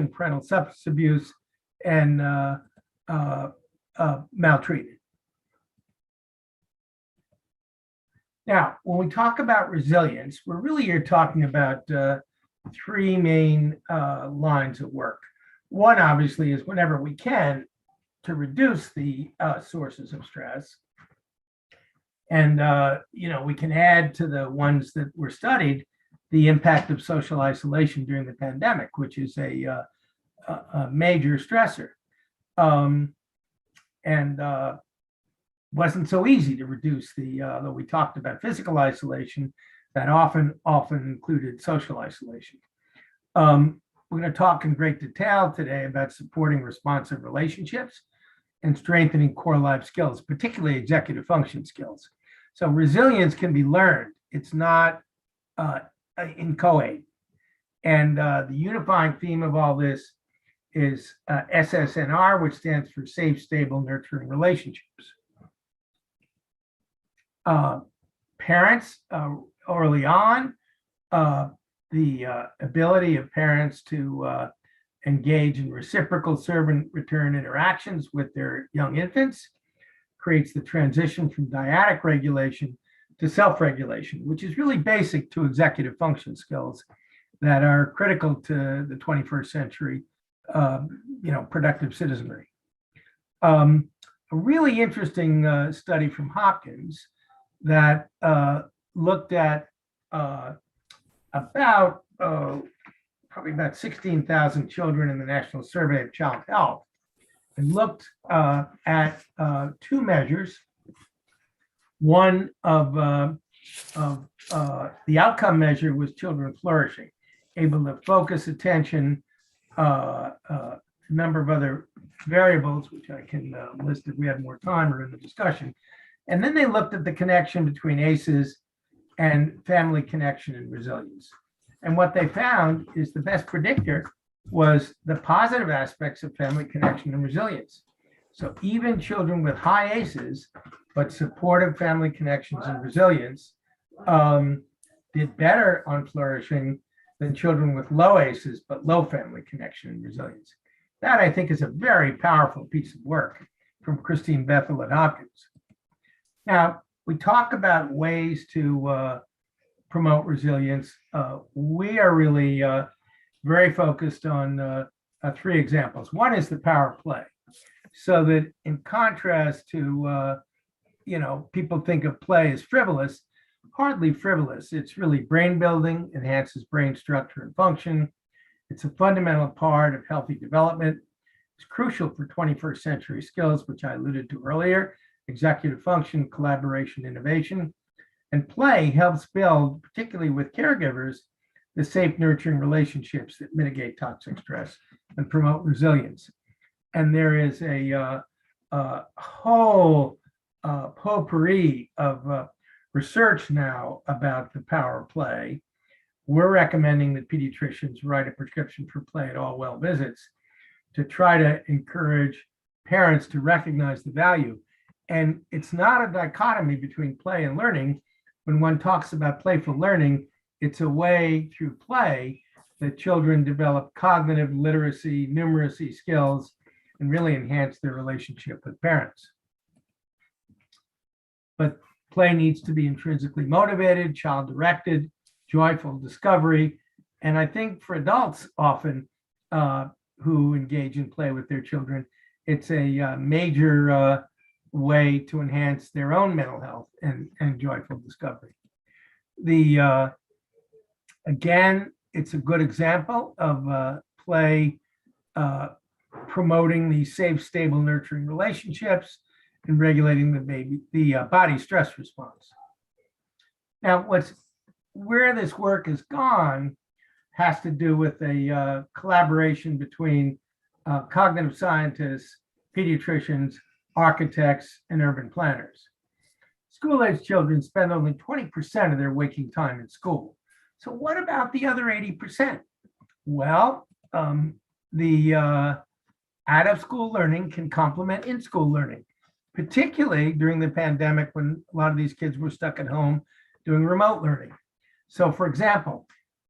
parental substance abuse, and maltreatment. Now, when we talk about resilience, we're really here talking about three main lines of work. One, obviously, is whenever we can to reduce the sources of stress. And, we can add to the ones that were studied the impact of social isolation during the pandemic, which is a major stressor. And wasn't so easy to reduce though we talked about physical isolation, that often included social isolation. We're going to talk in great detail today about supporting responsive relationships and strengthening core life skills, particularly executive function skills. So resilience can be learned. It's not inchoate. And the unifying theme of all this is SSNR, which stands for Safe, Stable, Nurturing Relationships. Parents early on, the ability of parents to engage in reciprocal servant return interactions with their young infants creates the transition from dyadic regulation to self-regulation, which is really basic to executive function skills that are critical to the 21st century, productive citizenry. A really interesting study from Hopkins that looked at probably about 16,000 children in the National Survey of Child Health, and looked at two measures. One of the outcome measure was children flourishing, able to focus attention, a number of other variables, which I can list if we had more time or in the discussion. And then they looked at the connection between ACEs and family connection and resilience. And what they found is the best predictor was the positive aspects of family connection and resilience. So even children with high ACEs, but supportive family connections and resilience, did better on flourishing than children with low ACEs, but low family connection and resilience. That, I think, is a very powerful piece of work from Christine Bethel at Hopkins. Now, we talk about ways to promote resilience. We are really very focused on three examples. One is the power of play. So that in contrast to, people think of play as frivolous, hardly frivolous. It's really brain building, enhances brain structure and function. It's a fundamental part of healthy development. It's crucial for 21st century skills, which I alluded to earlier: executive function, collaboration, innovation. And play helps build, particularly with caregivers, the safe, nurturing relationships that mitigate toxic stress and promote resilience. And there is a whole potpourri of research now about the power of play. We're recommending that pediatricians write a prescription for play at all well visits to try to encourage parents to recognize the value. And it's not a dichotomy between play and learning. When one talks about playful learning, it's a way through play that children develop cognitive literacy, numeracy skills, and really enhance their relationship with parents. But play needs to be intrinsically motivated, child-directed, joyful discovery. And I think for adults often who engage in play with their children, it's a major way to enhance their own mental health and joyful discovery. Again, it's a good example of play promoting the safe, stable, nurturing relationships and regulating the body stress response. Now, where this work has gone has to do with a collaboration between cognitive scientists, pediatricians, architects, and urban planners. School-age children spend only 20% of their waking time in school. So what about the other 80%? Well, the out-of-school learning can complement in-school learning, particularly during the pandemic when a lot of these kids were stuck at home doing remote learning. So for example,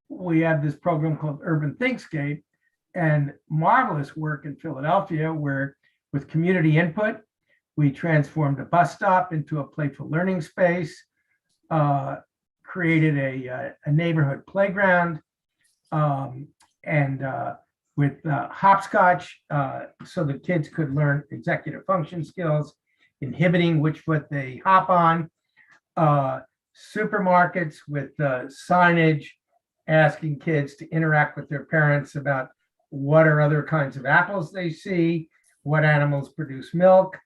we have this program called Urban Thinkscape and marvelous work in Philadelphia where, with community input, we transformed a bus stop into a playful learning space, created a neighborhood playground, and with hopscotch, so the kids could learn executive function skills, inhibiting which foot they hop on, supermarkets with signage asking kids to interact with their parents about what are other kinds of apples they see, what animals produce milk,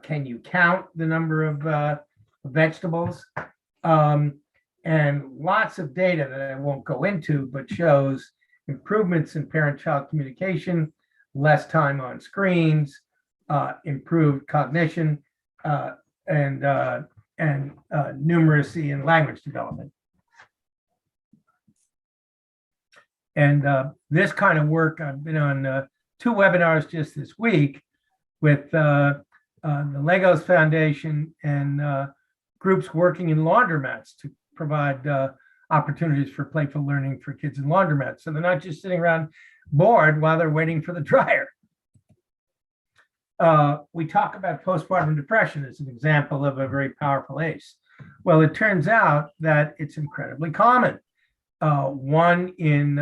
can you count the number of vegetables, and lots of data that I won't go into, but shows improvements in parent-child communication, less time on screens, improved cognition, and numeracy and language development. And this kind of work, I've been on 2 webinars just this week with the Legos Foundation and groups working in laundromats to provide opportunities for playful learning for kids in laundromats. So they're not just sitting around bored while they're waiting for the dryer. We talk about postpartum depression as an example of a very powerful ACE. Well, it turns out that it's incredibly common. 1 in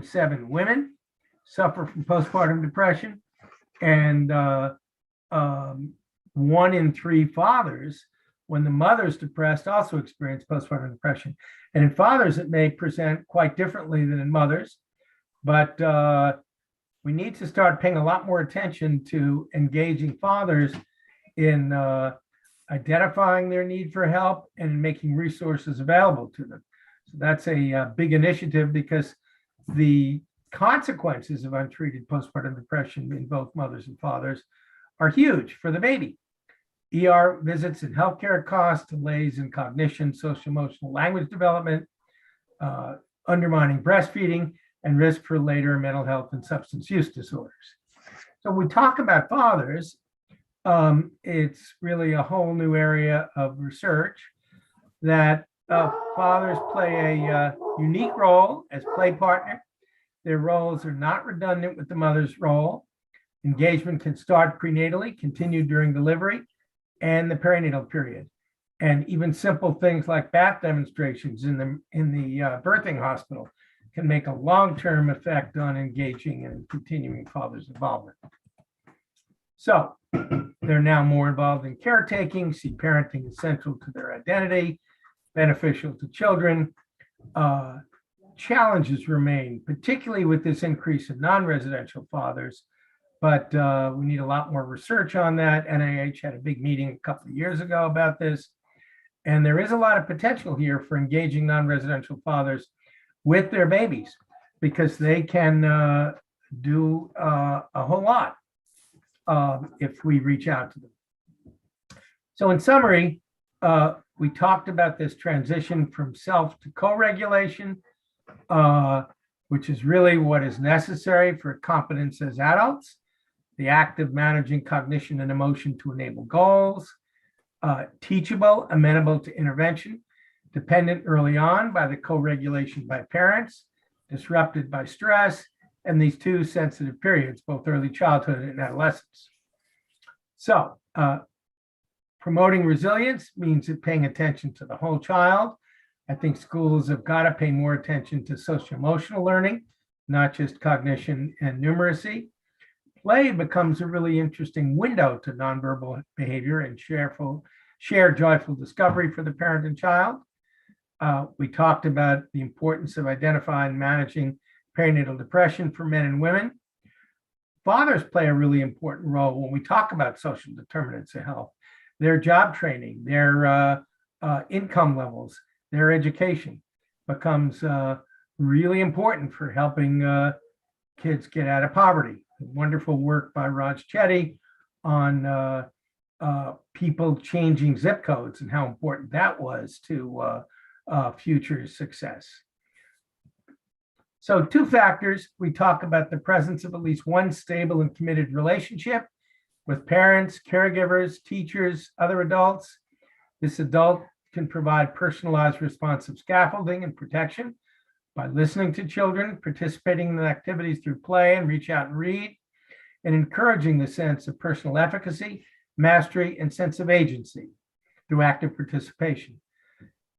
7 women suffer from postpartum depression, and 1 in 3 fathers, when the mother's depressed, also experience postpartum depression. And in fathers, it may present quite differently than in mothers, but we need to start paying a lot more attention to engaging fathers in identifying their need for help and making resources available to them. So that's a big initiative, because the consequences of untreated postpartum depression in both mothers and fathers are huge for the baby. ER visits and healthcare costs, delays in cognition, social emotional language development, undermining breastfeeding, and risk for later mental health and substance use disorders. So when we talk about fathers, it's really a whole new area of research that fathers play a unique role as play partner. Their roles are not redundant with the mother's role. Engagement can start prenatally, continue during delivery, and the perinatal period. And even simple things like bath demonstrations in the birthing hospital can make a long-term effect on engaging and continuing father's involvement. So they're now more involved in caretaking, see parenting as central to their identity, beneficial to children. Challenges remain, particularly with this increase in non-residential fathers, but we need a lot more research on that. NIH had a big meeting a couple of years ago about this, and there is a lot of potential here for engaging non-residential fathers with their babies, because they can do a whole lot if we reach out to them. So in summary, we talked about this transition from self to co-regulation, which is really what is necessary for competence as adults, the act of managing cognition and emotion to enable goals, teachable, amenable to intervention, dependent early on by the co-regulation by parents, disrupted by stress, and these 2 sensitive periods, both early childhood and adolescence. So promoting resilience means paying attention to the whole child. I think schools have got to pay more attention to social-emotional learning, not just cognition and numeracy. Play becomes a really interesting window to nonverbal behavior and shared joyful discovery for the parent and child. We talked about the importance of identifying and managing perinatal depression for men and women. Fathers play a really important role when we talk about social determinants of health. Their job training, their income levels, their education becomes really important for helping kids get out of poverty. Wonderful work by Raj Chetty on people changing zip codes and how important that was to future success. So 2 factors, we talk about the presence of at least one stable and committed relationship with parents, caregivers, teachers, other adults. This adult can provide personalized responsive scaffolding and protection by listening to children, participating in activities through play and reach out and read, and encouraging the sense of personal efficacy, mastery, and sense of agency through active participation.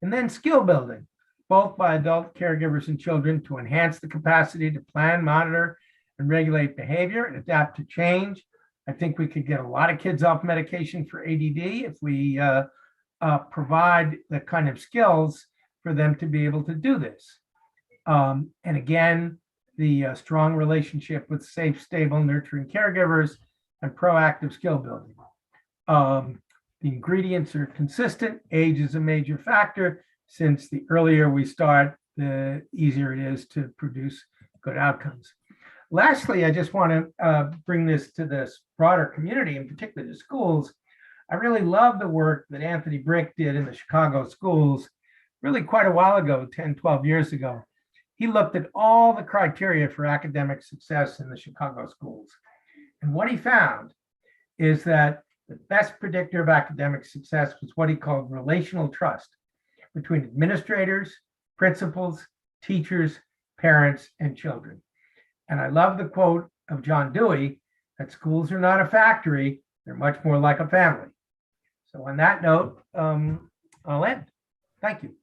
And then skill building, both by adult caregivers and children, to enhance the capacity to plan, monitor, and regulate behavior and adapt to change. I think we could get a lot of kids off medication for ADD if we provide the kind of skills for them to be able to do this. And again, the strong relationship with safe, stable, nurturing caregivers and proactive skill building. The ingredients are consistent. Age is a major factor, since the earlier we start, the easier it is to produce good outcomes. Lastly, I just want to bring this to this broader community, in particular to schools. I really love the work that Anthony Brick did in the Chicago schools really quite a while ago, 10, 12 years ago. He looked at all the criteria for academic success in the Chicago schools. And what he found is that the best predictor of academic success was what he called relational trust between administrators, principals, teachers, parents, and children. And I love the quote of John Dewey that schools are not a factory, they're much more like a family. So on that note, I'll end. Thank you.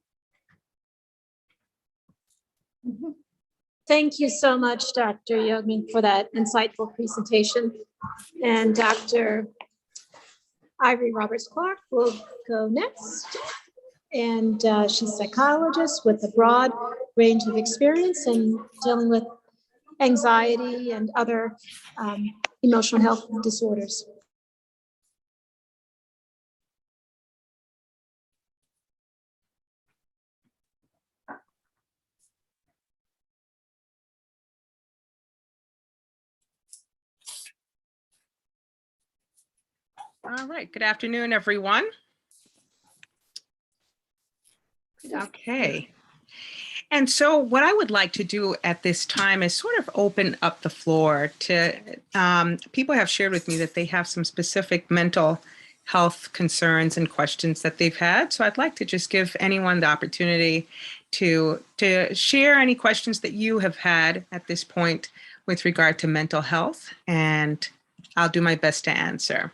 Thank you so much, Dr. Yeogman, for that insightful presentation. And Dr. Ivory Roberts-Clark will go next. And she's a psychologist with a broad range of experience in dealing with anxiety and other emotional health disorders. All right, good afternoon, everyone. Okay. And so what I would like to do at this time is sort of open up the floor to, people have shared with me that they have some specific mental health concerns and questions that they've had. So I'd like to just give anyone the opportunity to share any questions that you have had at this point with regard to mental health, and I'll do my best to answer.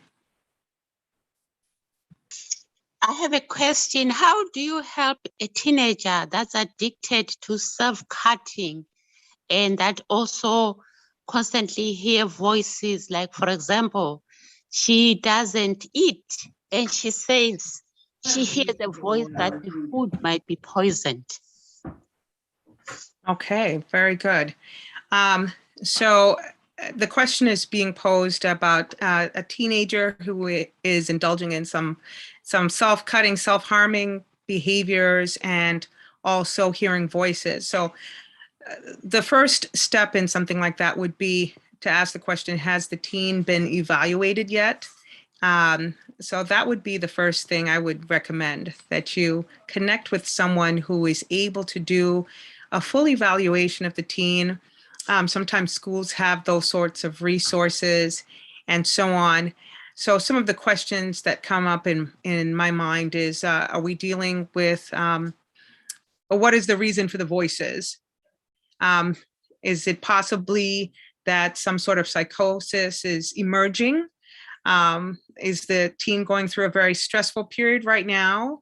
I have a question. How do you help a teenager that's addicted to self-cutting and that also constantly hear voices? Like, for example, she doesn't eat and she says she hears a voice that the food might be poisoned. Okay, very good. So the question is being posed about a teenager who is indulging in some self-cutting, self-harming behaviors and also hearing voices. So the first step in something like that would be to ask the question, has the teen been evaluated yet? So that would be the first thing I would recommend, that you connect with someone who is able to do a full evaluation of the teen. Sometimes schools have those sorts of resources and so on. So some of the questions that come up in my mind is, are we dealing with, what is the reason for the voices? Is it possibly that some sort of psychosis is emerging? Is the teen going through a very stressful period right now?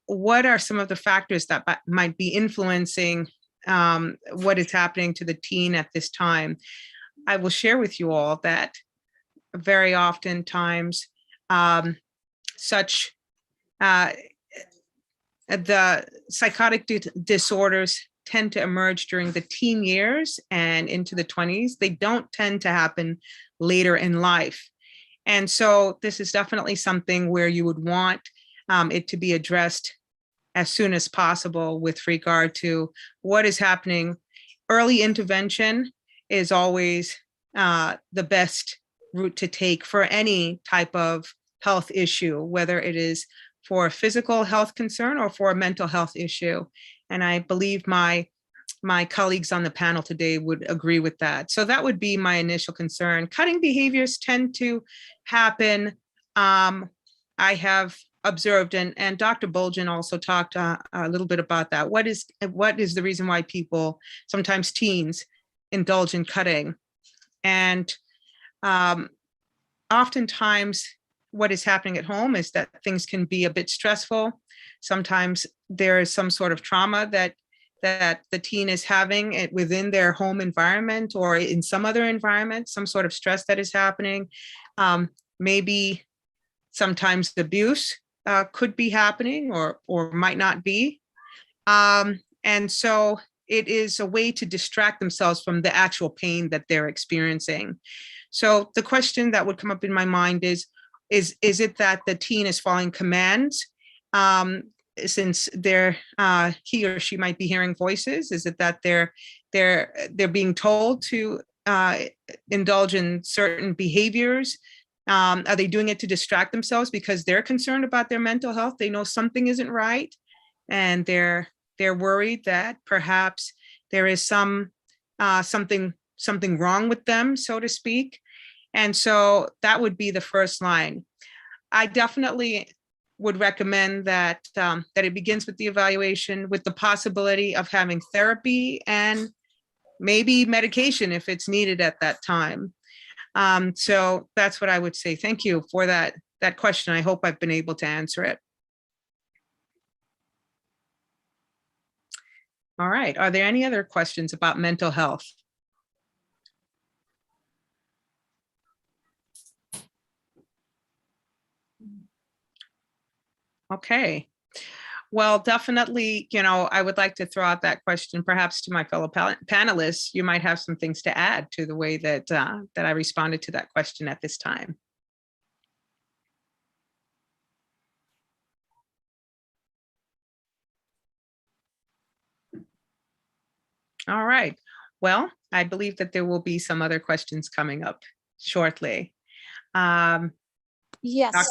What are some of the factors that might be influencing what is happening to the teen at this time? I will share with you all that very oftentimes the psychotic disorders tend to emerge during the teen years and into the 20s. They don't tend to happen later in life. And so this is definitely something where you would want it to be addressed as soon as possible with regard to what is happening. Early intervention is always the best route to take for any type of health issue, whether it is for a physical health concern or for a mental health issue. And I believe my colleagues on the panel today would agree with that. So that would be my initial concern. Cutting behaviors tend to happen. I have observed, and Dr. Bolgen also talked a little bit about that. What is the reason why people, sometimes teens, indulge in cutting? And oftentimes what is happening at home is that things can be a bit stressful. Sometimes there is some sort of trauma that the teen is having within their home environment or in some other environment, some sort of stress that is happening. Maybe sometimes abuse could be happening or might not be. And so it is a way to distract themselves from the actual pain that they're experiencing. So the question that would come up in my mind is it that the teen is following commands since he or she might be hearing voices? Is it that they're being told to indulge in certain behaviors? Are they doing it to distract themselves because they're concerned about their mental health? They know something isn't right, and they're worried that perhaps there is something wrong with them, so to speak. And so that would be the first line. I definitely would recommend that it begins with the evaluation, with the possibility of having therapy and maybe medication if it's needed at that time. So that's what I would say. Thank you for that question. I hope I've been able to answer it. All right. Are there any other questions about mental health? Okay. Well, definitely, I would like to throw out that question perhaps to my fellow panelists. You might have some things to add to the way that I responded to that question at this time. All right. Well, I believe that there will be some other questions coming up shortly. Yes.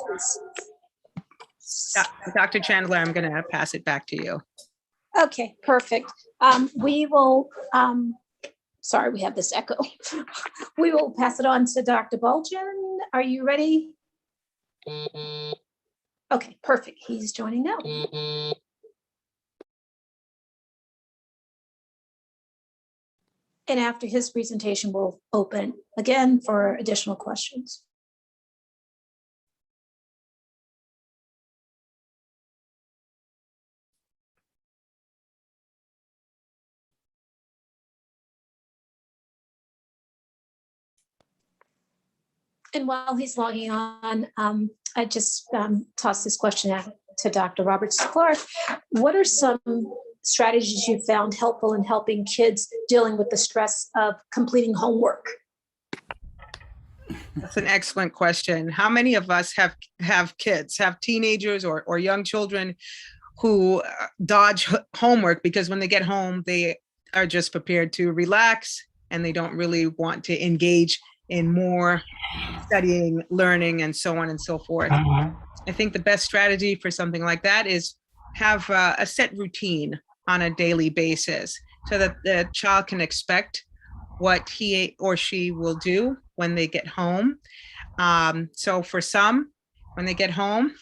Dr. Chandler, I'm going to pass it back to you. Okay, perfect. We will, sorry, we have this echo. We will pass it on to Dr. Bolgen. Are you ready? Okay, perfect. He's joining now. And after his presentation, we'll open again for additional questions. And while he's logging on, I just tossed this question out to Dr. Roberts-Clark. What are some strategies you found helpful in helping kids dealing with the stress of completing homework? That's an excellent question. How many of us have kids, have teenagers or young children who dodge homework because when they get home, they are just prepared to relax and they don't really want to engage in more studying, learning, and so on and so forth. I think the best strategy for something like that is have a set routine on a daily basis so that the child can expect what he or she will do when they get home. So for some, when they get home,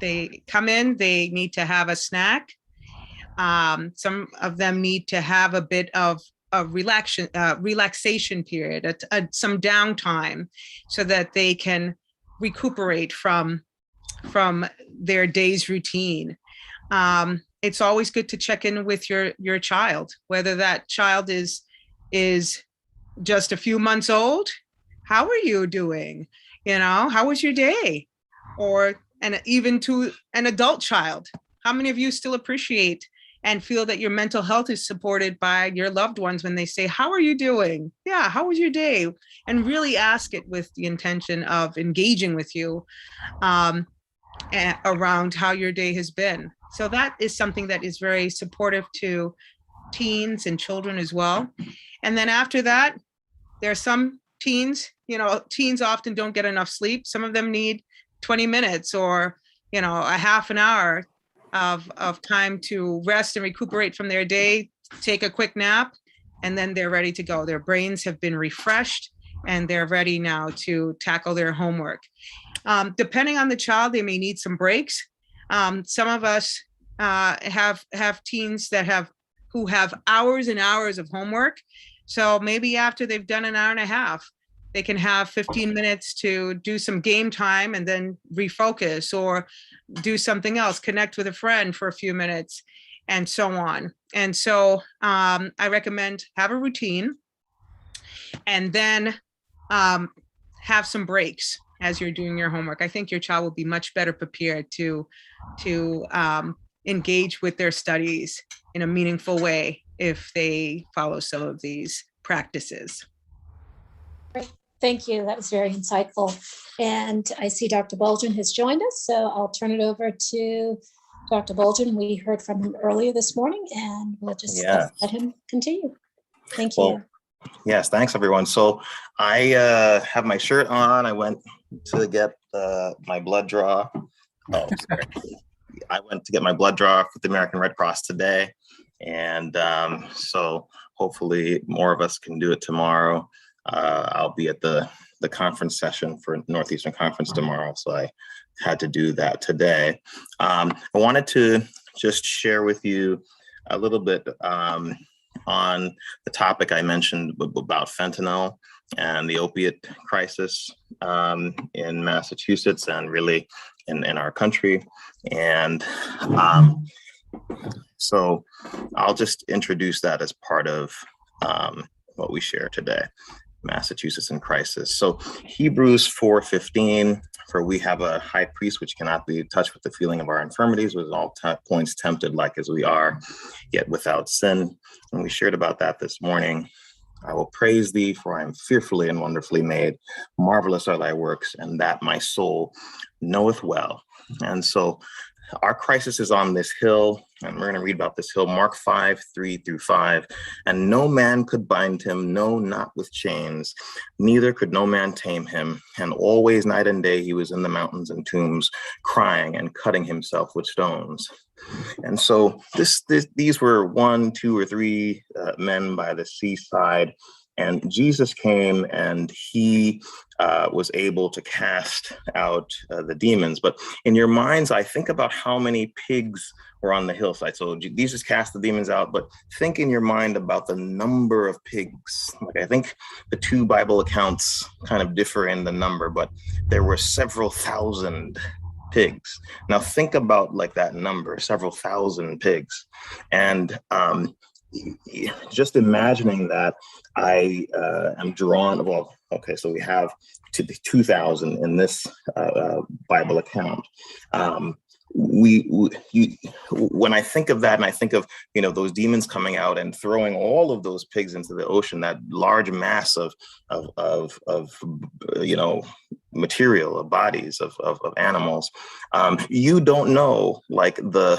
they come in, they need to have a snack. Some of them need to have a bit of a relaxation period, some downtime, so that they can recuperate from their day's routine. It's always good to check in with your child, whether that child is just a few months old. How are you doing? How was your day? And even to an adult child, how many of you still appreciate and feel that your mental health is supported by your loved ones when they say, how are you doing? Yeah, how was your day? And really ask it with the intention of engaging with you around how your day has been. So that is something that is very supportive to teens and children as well. And then after that, there are some teens, teens often don't get enough sleep. Some of them need 20 minutes or, a half an hour of time to rest and recuperate from their day, take a quick nap, and then they're ready to go. Their brains have been refreshed and they're ready now to tackle their homework. Depending on the child, they may need some breaks. Some of us have teens who have hours and hours of homework. So maybe after they've done an hour and a half, they can have 15 minutes to do some game time and then refocus, or do something else, connect with a friend for a few minutes, and so on. And so I recommend have a routine, and then have some breaks as you're doing your homework. I think your child will be much better prepared to engage with their studies in a meaningful way if they follow some of these practices. Thank you. That was very insightful. And I see Dr. Bolgen has joined us, so I'll turn it over to Dr. Bolgen. We heard from him earlier this morning, and we'll just let him continue. Thank you. Well, yes, thanks everyone. So I have my shirt on. I went to get my blood draw. Oh, sorry. I went to get my blood draw with the American Red Cross today. And so hopefully more of us can do it tomorrow. I'll be at the conference session for Northeastern Conference tomorrow, so I had to do that today. I wanted to just share with you a little bit on the topic I mentioned about fentanyl and the opiate crisis in Massachusetts and really in our country. And so I'll just introduce that as part of what we share today. Massachusetts in crisis. So Hebrews 4:15, for we have a high priest which cannot be touched with the feeling of our infirmities, with all points tempted like as we are, yet without sin. And we shared about that this morning. I will praise thee, for I am fearfully and wonderfully made. Marvelous are thy works, and that my soul knoweth well. And so our crisis is on this hill, and we're going to read about this hill, Mark 5:3-5. And no man could bind him, no, not with chains, neither could no man tame him. And always night and day he was in the mountains and tombs, crying and cutting himself with stones. And so these were 1, 2, or 3 men by the seaside. And Jesus came and he was able to cast out the demons. But in your mind's eye, think about how many pigs were on the hillside. So Jesus cast the demons out, but think in your mind about the number of pigs. Like, I think the 2 Bible accounts kind of differ in the number, but there were several thousand pigs. Now think about like that number, several thousand pigs. And just imagining that, I am drawn, well, okay, so we have to the 2,000 in this Bible account. When I think of that, and I think of, those demons coming out and throwing all of those pigs into the ocean, that large mass of material, of bodies, of animals, you don't know, like the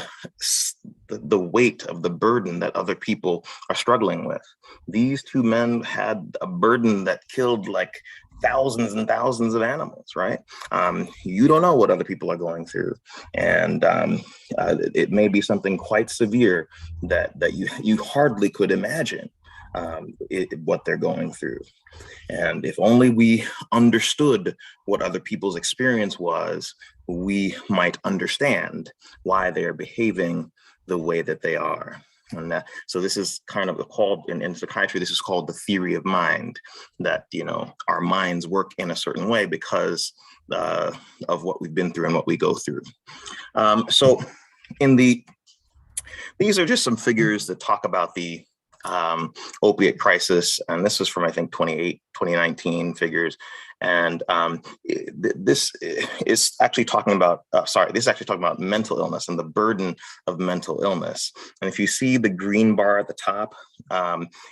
weight of the burden that other people are struggling with. These 2 men had a burden that killed like thousands and thousands of animals, right? You don't know what other people are going through. And it may be something quite severe that you hardly could imagine what they're going through. And if only we understood what other people's experience was, we might understand why they're behaving the way that they are. And so this is kind of called, in psychiatry, this is called the theory of mind, that, our minds work in a certain way because of what we've been through and what we go through. So these are just some figures that talk about the opiate crisis. And this is from, I think, 2019 figures. And this is actually talking about, mental illness and the burden of mental illness. And if you see the green bar at the top,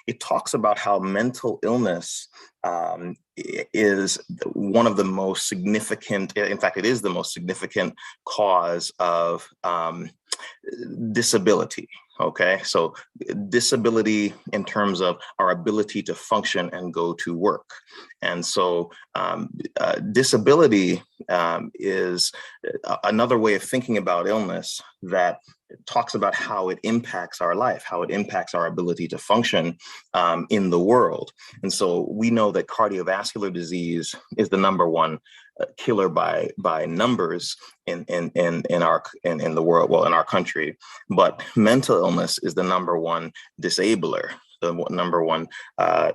it talks about how mental illness is one of the most significant, in fact, it is the most significant cause of disability. Okay, so disability in terms of our ability to function and go to work. And so disability is another way of thinking about illness that talks about how it impacts our life, how it impacts our ability to function in the world. And so we know that cardiovascular disease is the number one killer by numbers in the world, well, in our country. But mental illness is the number one disabler, the number one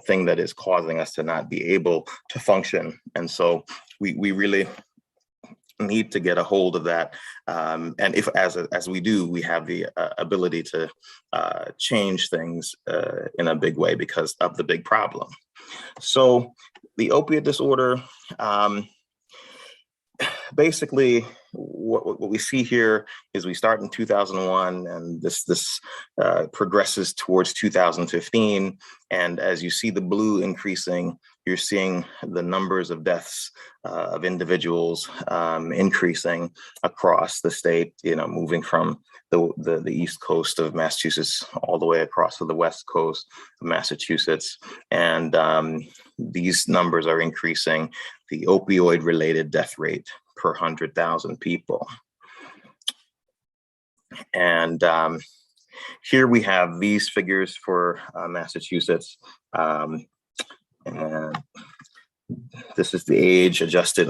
thing that is causing us to not be able to function. And so we really need to get a hold of that. And if, as we do, we have the ability to change things in a big way because of the big problem. So the opiate disorder, basically, what we see here is we start in 2001, and this progresses towards 2015. And as you see the blue increasing, you're seeing the numbers of deaths of individuals increasing across the state, moving from the east coast of Massachusetts all the way across to the west coast of Massachusetts. And these numbers are increasing. The opioid-related death rate per 100,000 people. And here we have these figures for Massachusetts. And this is the age-adjusted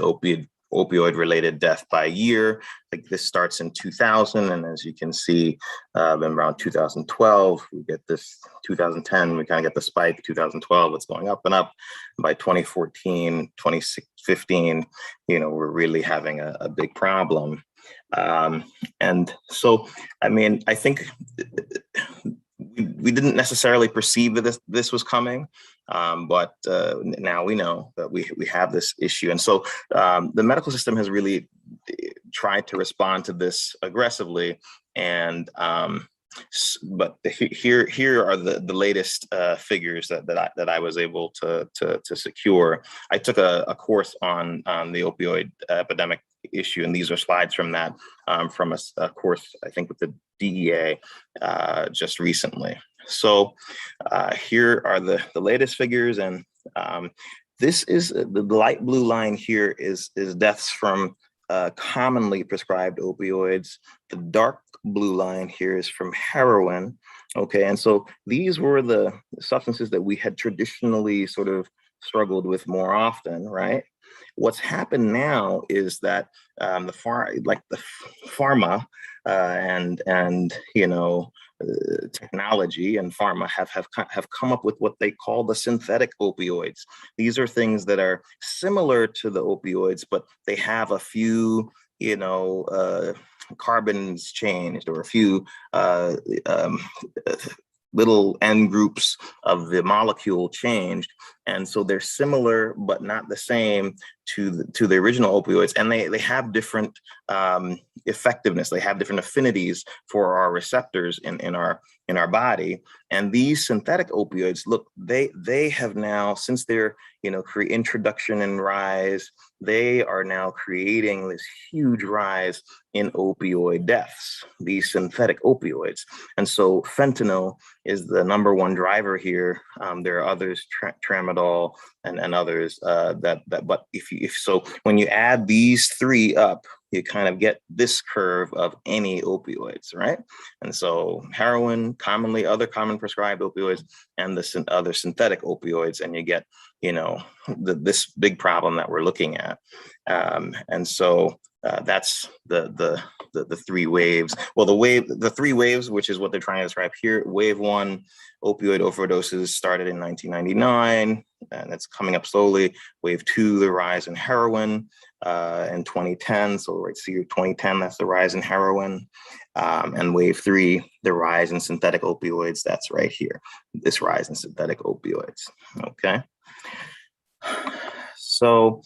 opioid-related death by year. Like this starts in 2000, and as you can see, around 2012, we get this 2010, we kind of get the spike. 2012, it's going up and up. By 2014, 2015, we're really having a big problem. And so, I mean, I think we didn't necessarily perceive that this was coming, but now we know that we have this issue. And so the medical system has really tried to respond to this aggressively. And but here are the latest figures that I was able to secure. I took a course on the opioid epidemic issue, and these are slides from that, from a course, I think, with the DEA just recently. So here are the latest figures, and this is the light blue line here is deaths from commonly prescribed opioids. The dark blue line here is from heroin. Okay, and so these were the substances that we had traditionally sort of struggled with more often, right? What's happened now is that the pharma and technology and pharma have come up with what they call the synthetic opioids. These are things that are similar to the opioids, but they have a few, carbons changed, or a few little end groups of the molecule changed. And so they're similar, but not the same to the original opioids. And they have different effectiveness. They have different affinities for our receptors in our body. And these synthetic opioids, look, they have now, since their introduction and rise, they are now creating this huge rise in opioid deaths, these synthetic opioids. And so fentanyl is the number one driver here. There are others, tramadol and others but so when you add these three up, you kind of get this curve of any opioids, right? And so heroin, other common prescribed opioids, and the other synthetic opioids, and you get, this big problem that we're looking at. And so that's the three waves. Well, the three waves, which is what they're trying to describe here. Wave one, opioid overdoses started in 1999, and it's coming up slowly. Wave two, the rise in heroin in 2010. So right, see 2010, that's the rise in heroin. And wave three, the rise in synthetic opioids. That's right here, this rise in synthetic opioids. Okay. So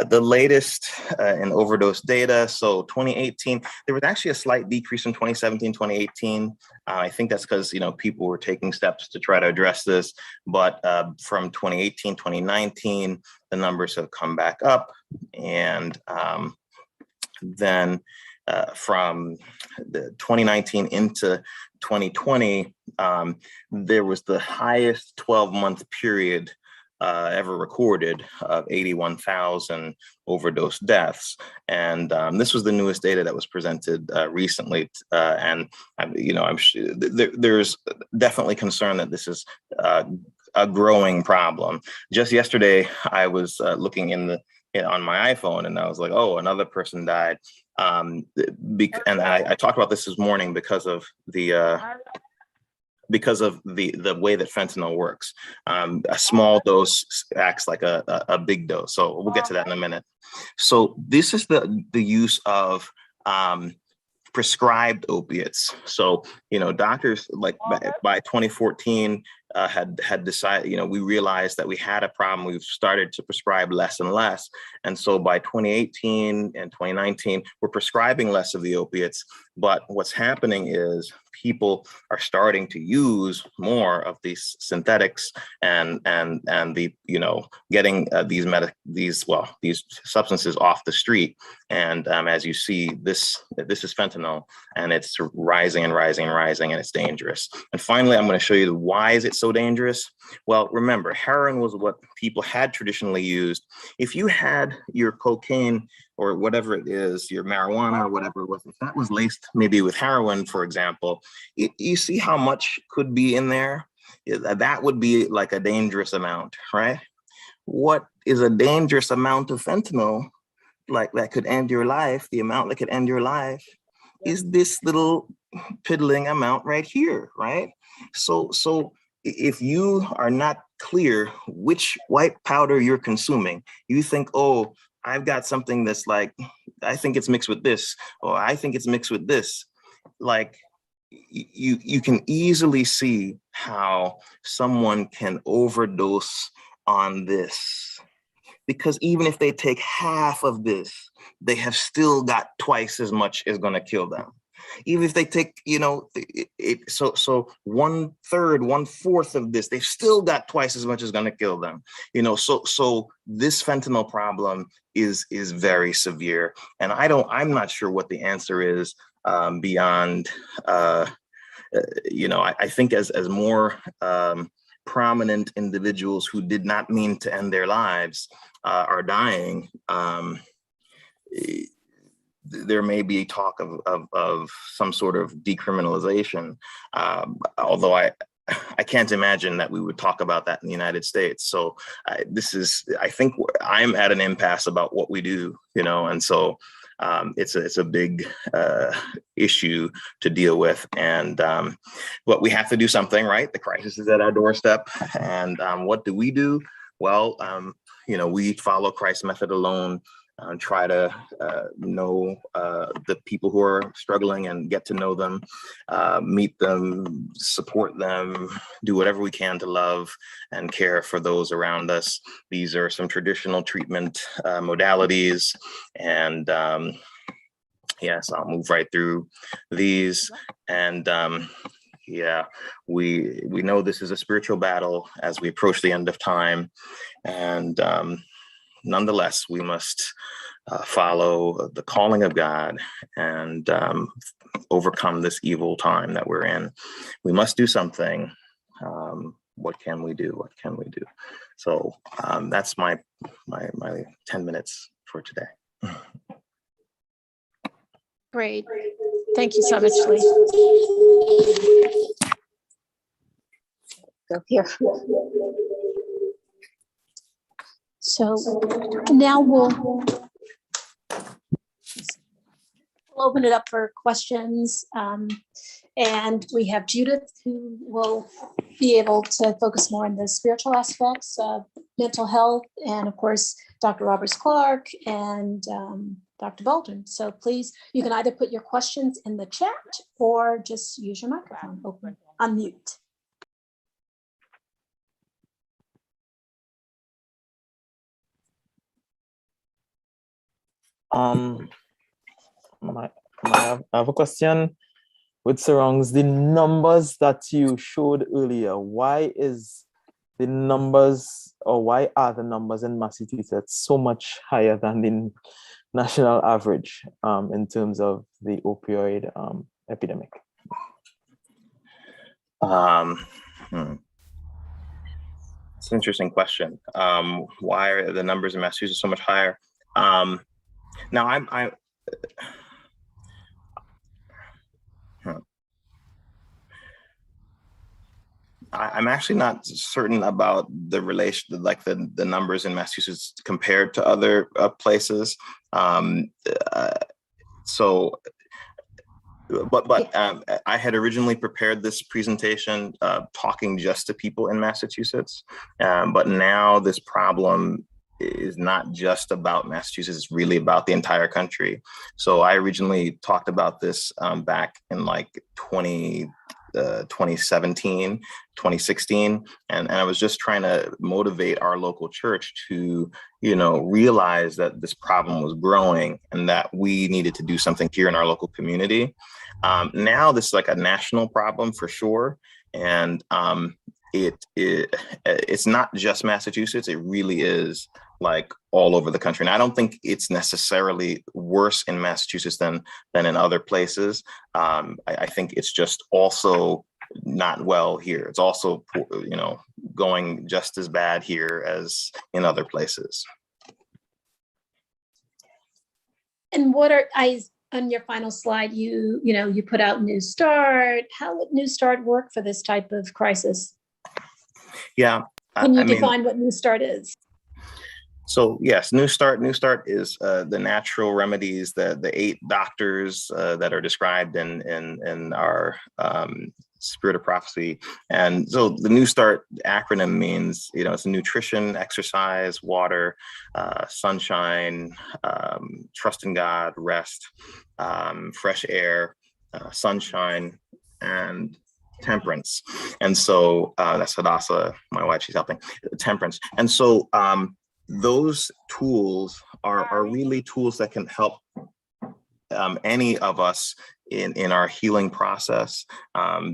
the latest in overdose data. So 2018, there was actually a slight decrease in 2017, 2018. I think that's because, people were taking steps to try to address this. But from 2018, 2019, the numbers have come back up. And then from the 2019 into 2020, there was the highest 12-month period ever recorded of 81,000 overdose deaths. And this was the newest data that was presented recently. And I'm sure there's definitely concern that this is a growing problem. Just yesterday, I was looking on my iPhone, and I was like, oh, another person died. And I talked about this morning because of the way that fentanyl works. A small dose acts like a big dose. So we'll get to that in a minute. So this is the use of prescribed opiates. So, doctors, like by 2014 had decided, we realized that we had a problem. We've started to prescribe less and less. And so by 2018 and 2019, we're prescribing less of the opiates. But what's happening is people are starting to use more of these synthetics and the getting these substances off the street. And as you see, this is fentanyl, and it's rising and rising and rising, and it's dangerous. And finally, I'm going to show you why is it so dangerous. Well, remember, heroin was what people had traditionally used. If you had your cocaine or whatever it is, your marijuana or whatever it was, if that was laced maybe with heroin, for example, you see how much could be in there? That would be like a dangerous amount, right? What is a dangerous amount of fentanyl, like that could end your life? The amount that could end your life is this little piddling amount right here, right? So if you are not clear which white powder you're consuming, you think, oh, I've got something that's like, I think it's mixed with this, or I think it's mixed with this. Like, you can easily see how someone can overdose on this, because even if they take half of this, they have still got twice as much as going to kill them. Even if they take, so 1/3, 1/4 of this, they've still got twice as much as going to kill them. So this fentanyl problem is very severe, and I'm not sure what the answer is beyond. I think as more prominent individuals who did not mean to end their lives are dying, there may be talk of some sort of decriminalization, although I can't imagine that we would talk about that in the United States. So I think I'm at an impasse about what we do, and so it's a big issue to deal with, and but we have to do something, right? The crisis is at our doorstep, and what do we do? Well, we follow Christ's method alone. Try to know the people who are struggling and get to know them, meet them, support them, do whatever we can to love and care for those around us. These are some traditional treatment modalities, and yes, I'll move right through these. And we know this is a spiritual battle as we approach the end of time, and nonetheless, we must follow the calling of God and overcome this evil time that we're in. We must do something. What can we do? What can we do? So that's my 10 minutes for today. Great. Thank you so much, Lee. Go here. So now we'll open it up for questions. And we have Judith, who will be able to focus more on the spiritual aspects of mental health, and of course, Dr. Roberts Clark and Dr. Baldwin. So please, you can either put your questions in the chat or just use your microphone, open, unmute. I have a question which surrounds the numbers that you showed earlier. Why is the numbers, or why are the numbers in Massachusetts so much higher than the national average in terms of the opioid epidemic? It's an interesting question. Why are the numbers in Massachusetts so much higher? Now, I'm actually not certain about the relation, like the numbers in Massachusetts compared to other places. But I had originally prepared this presentation talking just to people in Massachusetts, but now this problem is not just about Massachusetts, it's really about the entire country. So I originally talked about this back in like 2017, 2016. And I was just trying to motivate our local church to, realize that this problem was growing and that we needed to do something here in our local community. Now this is like a national problem for sure. And it's not just Massachusetts, it really is like all over the country. And I don't think it's necessarily worse in Massachusetts than in other places. I think it's just also not well here. It's also, going just as bad here as in other places. And on your final slide, you put out New Start. How would New Start work for this type of crisis? Yeah. Can you define what New Start is? So yes, New Start is the natural remedies, the 8 doctors that are described in our Spirit of Prophecy. And so the New Start acronym means, it's nutrition, exercise, water, sunshine, trust in God, rest, fresh air, sunshine, and temperance. And so that's Hadassah, my wife, she's helping, temperance. And so those tools are really tools that can help any of us in our healing process.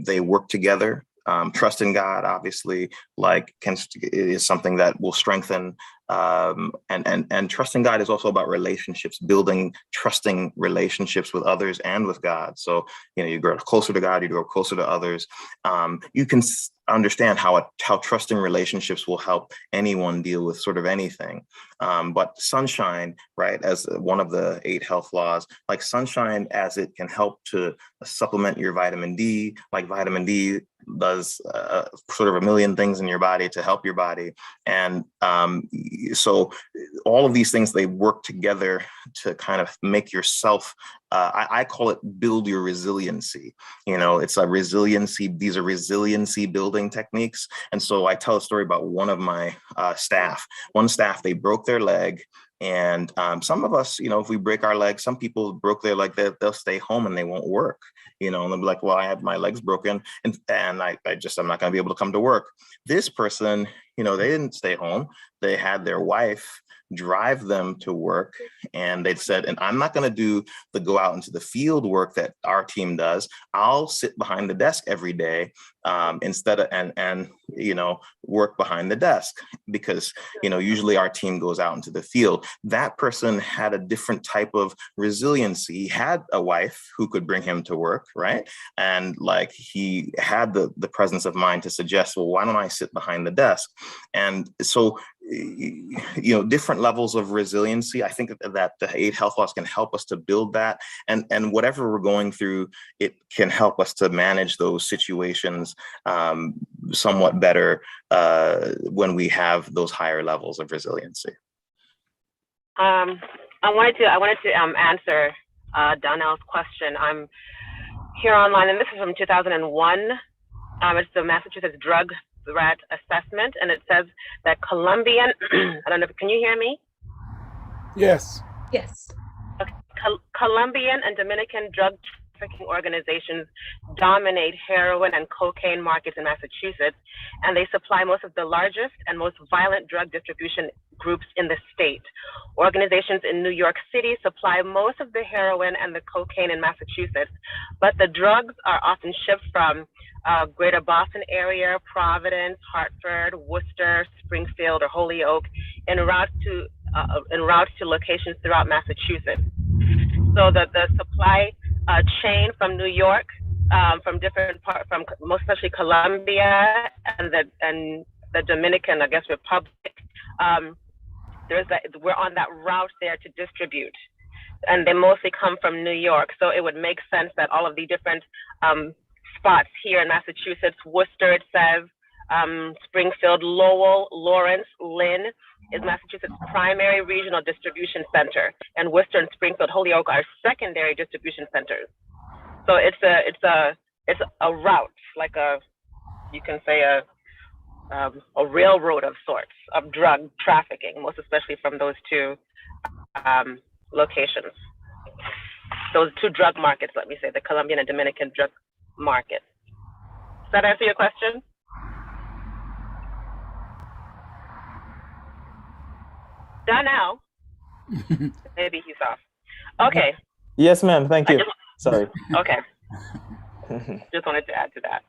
They work together. Trust in God, obviously, is something that will strengthen. And trust in God is also about relationships, building trusting relationships with others and with God. So, you grow closer to God, you grow closer to others. You can understand how trusting relationships will help anyone deal with sort of anything. But sunshine, right, as one of the 8 health laws, like sunshine, as it can help to supplement your vitamin D, like vitamin D does sort of a million things in your body to help your body. And so all of these things, they work together to kind of make yourself, I call it build your resiliency. It's a resiliency, these are resiliency building techniques. And so I tell a story about one of my staff. One staff, they broke their leg. And some of us, if we break our leg, some people broke their leg, they'll stay home and they won't work, and they'll be like, well, I had my legs broken and I'm not going to be able to come to work. This person, they didn't stay home. They had their wife drive them to work. And they said, and I'm not going to do the go out into the field work that our team does. I'll sit behind the desk every day instead of, and work behind the desk because, usually our team goes out into the field. That person had a different type of resiliency. He had a wife who could bring him to work, right? And he had the presence of mind to suggest, well, why don't I sit behind the desk? And so, different levels of resiliency. I think that the 8 health laws can help us to build that. And whatever we're going through, it can help us to manage those situations somewhat better when we have those higher levels of resiliency. I wanted to answer Donnell's question. I'm here online, and this is from 2001. It's the Massachusetts Drug Threat Assessment, and it says that Colombian, I don't know, can you hear me? Yes. Yes. Okay. Colombian and Dominican drug trafficking organizations dominate heroin and cocaine markets in Massachusetts, and they supply most of the largest and most violent drug distribution groups in the state. Organizations in New York City supply most of the heroin and the cocaine in Massachusetts, but the drugs are often shipped from Greater Boston area, Providence, Hartford, Worcester, Springfield, or Holyoke, en route to locations throughout Massachusetts. So the supply chain from New York, from different parts, from most especially Colombia and the Dominican, I guess, Republic. We're on that route there to distribute, and they mostly come from New York. So it would make sense that all of the different spots here in Massachusetts, Worcester, it says, Springfield, Lowell, Lawrence, Lynn is Massachusetts' primary regional distribution center, and Worcester and Springfield, Holyoke are secondary distribution centers. So it's a route, like you can say a railroad of sorts of drug trafficking, most especially from those two locations. Those two drug markets, let me say, the Colombian and Dominican drug market. Does that answer your question? Done now. Maybe he's off. Okay. Yes, ma'am. Thank you. Sorry. Okay. Just wanted to add to that.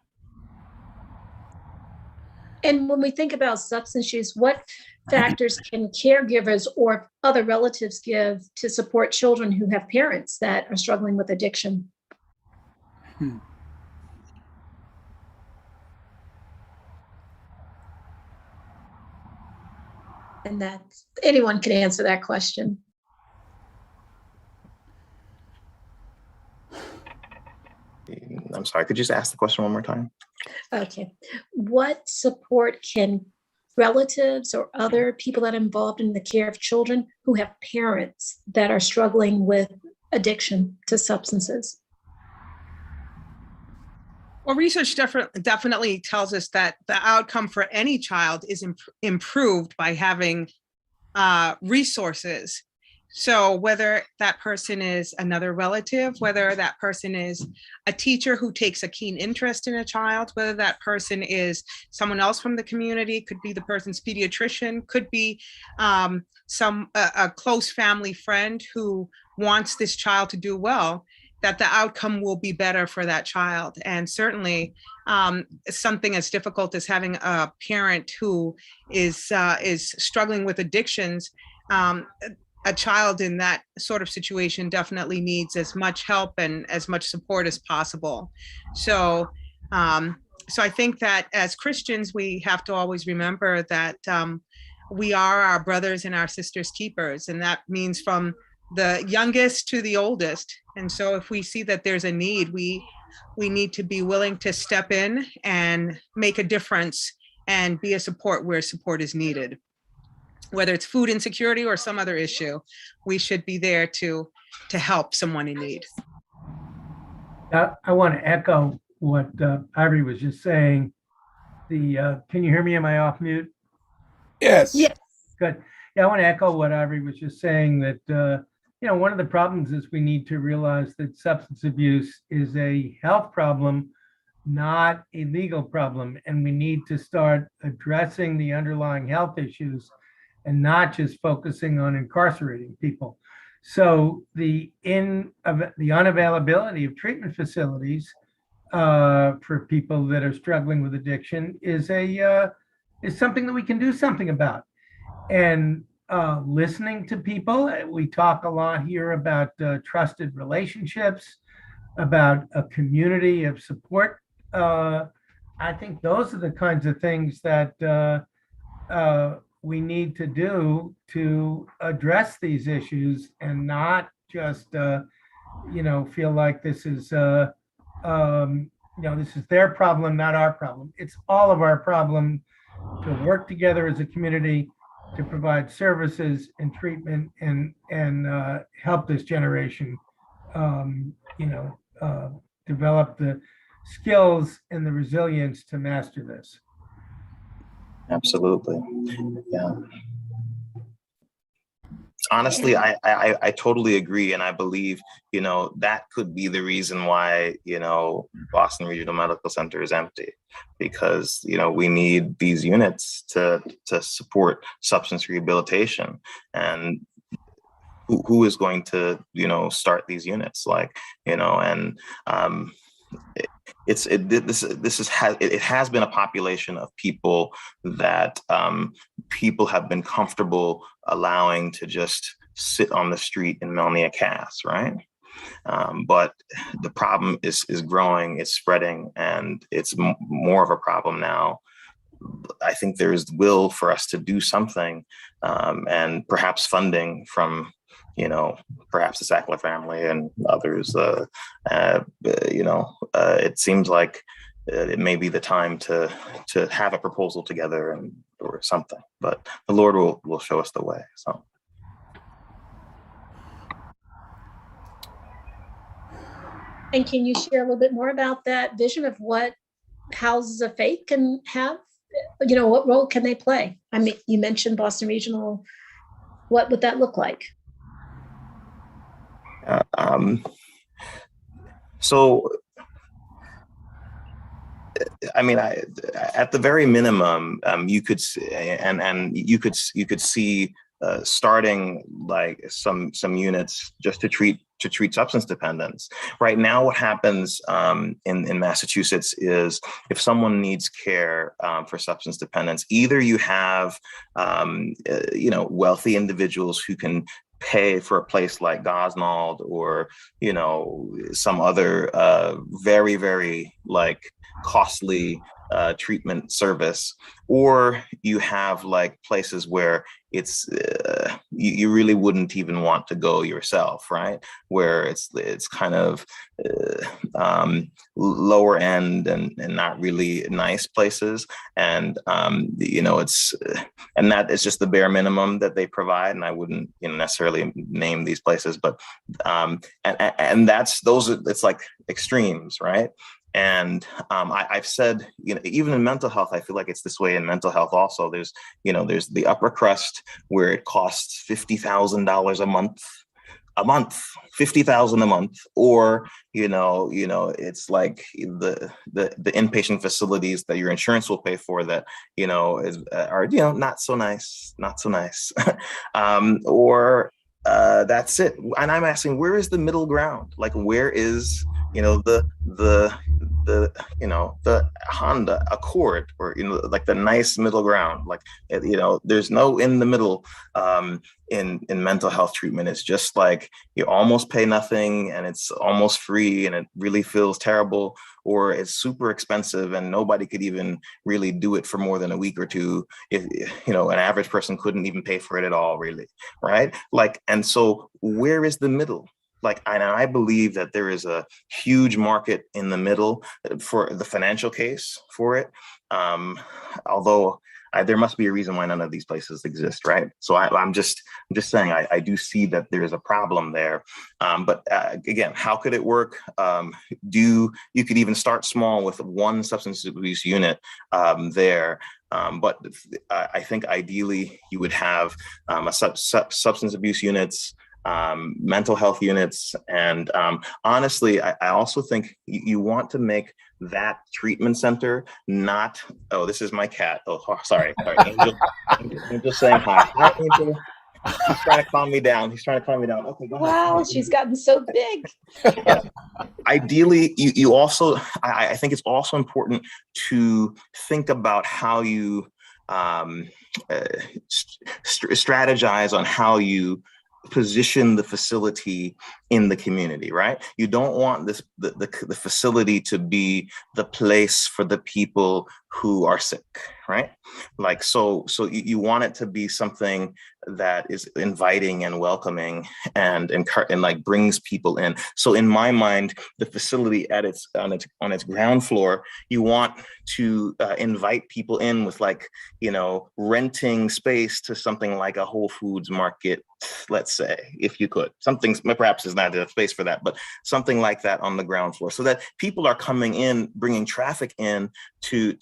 And when we think about substance use, what factors can caregivers or other relatives give to support children who have parents that are struggling with addiction? And that anyone can answer that question. I'm sorry, could you just ask the question one more time? Okay. What support can relatives or other people that are involved in the care of children who have parents that are struggling with addiction to substances? Well, research definitely tells us that the outcome for any child is improved by having resources. So whether that person is another relative, whether that person is a teacher who takes a keen interest in a child, whether that person is someone else from the community, could be the person's pediatrician, could be a close family friend who wants this child to do well, that the outcome will be better for that child. And certainly something as difficult as having a parent who is struggling with addictions, a child in that sort of situation definitely needs as much help and as much support as possible. So I think that as Christians, we have to always remember that we are our brothers and our sisters' keepers. And that means from the youngest to the oldest. And so if we see that there's a need, we need to be willing to step in and make a difference and be a support where support is needed. Whether it's food insecurity or some other issue, we should be there to help someone in need. I want to echo what Ivory was just saying. Can you hear me? Am I off mute? Yes. Yes. Good. Yeah, I want to echo what Ivory was just saying, that one of the problems is we need to realize that substance abuse is a health problem, not a legal problem, and we need to start addressing the underlying health issues and not just focusing on incarcerating people. So the unavailability of treatment facilities for people that are struggling with addiction is something that we can do something about. And listening to people, we talk a lot here about trusted relationships, about a community of support. I think those are the kinds of things that we need to do to address these issues and not just, feel like this is, this is their problem, not our problem. It's all of our problem to work together as a community to provide services and treatment and help this generation, develop the skills and the resilience to master this. Absolutely. Yeah. Honestly, I totally agree. And I believe, that could be the reason why, Boston Regional Medical Center is empty, because, we need these units to support substance rehabilitation. And who is going to, start these units? It has been a population of people that people have been comfortable allowing to just sit on the street in Melnia Cass, right? But the problem is growing, it's spreading, and it's more of a problem now I think there is will for us to do something, and perhaps funding from, perhaps the Sackler family and others. It seems like it may be the time to have a proposal together or something. But the Lord will show us the way. So. And can you share a little bit more about that vision of what houses of faith can have? What role can they play? I mean, you mentioned Boston Regional. What would that look like? So, I mean, at the very minimum, you could see starting like some units just to treat substance dependence. Right now, what happens in Massachusetts is if someone needs care for substance dependence, either you have wealthy individuals who can pay for a place like Gosnold or some other very, very like costly treatment service, or you have like places where it's you really wouldn't even want to go yourself, right? Where it's kind of lower end and not really nice places, and it's and that is just the bare minimum that they provide. And I wouldn't necessarily name these places, but and it's like extremes, right? And I've said, even in mental health, I feel like it's this way in mental health also. There's the upper crust where it costs $50,000 a month, $50,000 a month, or it's like the inpatient facilities that your insurance will pay for that are not so nice, or that's it. And I'm asking, where is the middle ground? Like, where is the Honda Accord, or like the nice middle ground? Like, there's no in the middle in mental health treatment. It's just like you almost pay nothing and it's almost free and it really feels terrible, or it's super expensive and nobody could even really do it for more than a week or two. If an average person couldn't even pay for it at all, really, right? Like, and so where is the middle? Like, I believe that there is a huge market in the middle for the financial case for it. Although there must be a reason why none of these places exist, right? So I'm just saying I do see that there is a problem there. But again, how could it work? You could even start small with one substance abuse unit there. But I think ideally you would have a substance abuse units, mental health units. And honestly, I also think you want to make that treatment center not, oh, this is my cat. Oh, sorry. Angel saying hi. Hi, Angel. He's trying to calm me down. Okay, go ahead. Wow, she's gotten so big. Yeah. Ideally, you also, I think it's also important to think about how you strategize on how you position the facility in the community, right? You don't want the facility to be the place for the people who are sick, right? Like, so you want it to be something that is inviting and welcoming and like brings people in. So in my mind, the facility on its ground floor, you want to invite people in with, like, renting space to something like a Whole Foods market, let's say, if you could. Something perhaps is not the space for that, but something like that on the ground floor, so that people are coming in, bringing traffic in to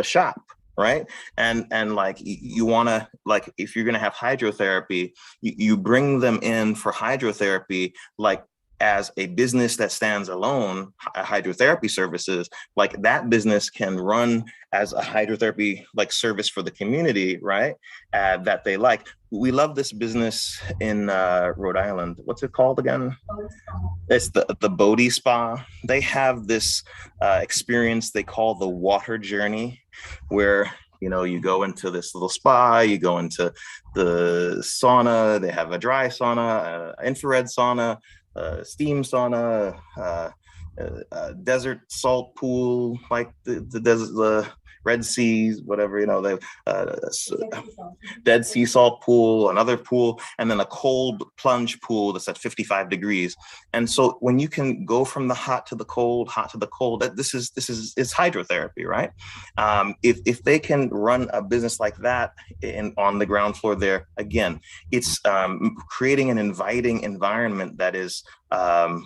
shop, right? And like, you want to, like, if you're going to have hydrotherapy, you bring them in for hydrotherapy, like, as a business that stands alone. Hydrotherapy services, like, that business can run as a hydrotherapy like service for the community, right? That they like. We love this business in Rhode Island. What's it called again? It's the Bodhi Spa. They have this experience they call the water journey, where you go into this little spa, you go into the sauna. They have a dry sauna, infrared sauna, steam sauna, desert salt pool, like the Red Seas, whatever, the Dead Sea salt pool, another pool, and then a cold plunge pool that's at 55 degrees. And so when you can go from the hot to the cold, that this is hydrotherapy, right? If they can run a business like that on the ground floor there, again, it's creating an inviting environment that is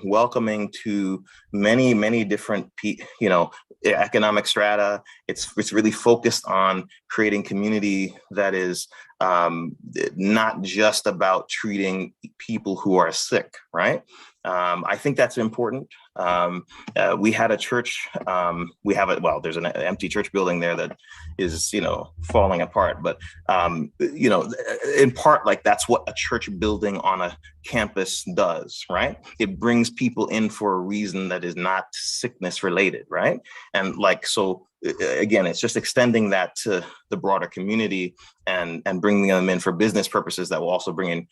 welcoming to many different economic strata. It's really focused on creating community that is not just about treating people who are sick, right? I think that's important. We had a church, there's an empty church building there that is, falling apart, but, in part, like that's what a church building on a campus does, right? It brings people in for a reason that is not sickness related, right? And so again, it's just extending that to the broader community and bringing them in for business purposes that will also bring in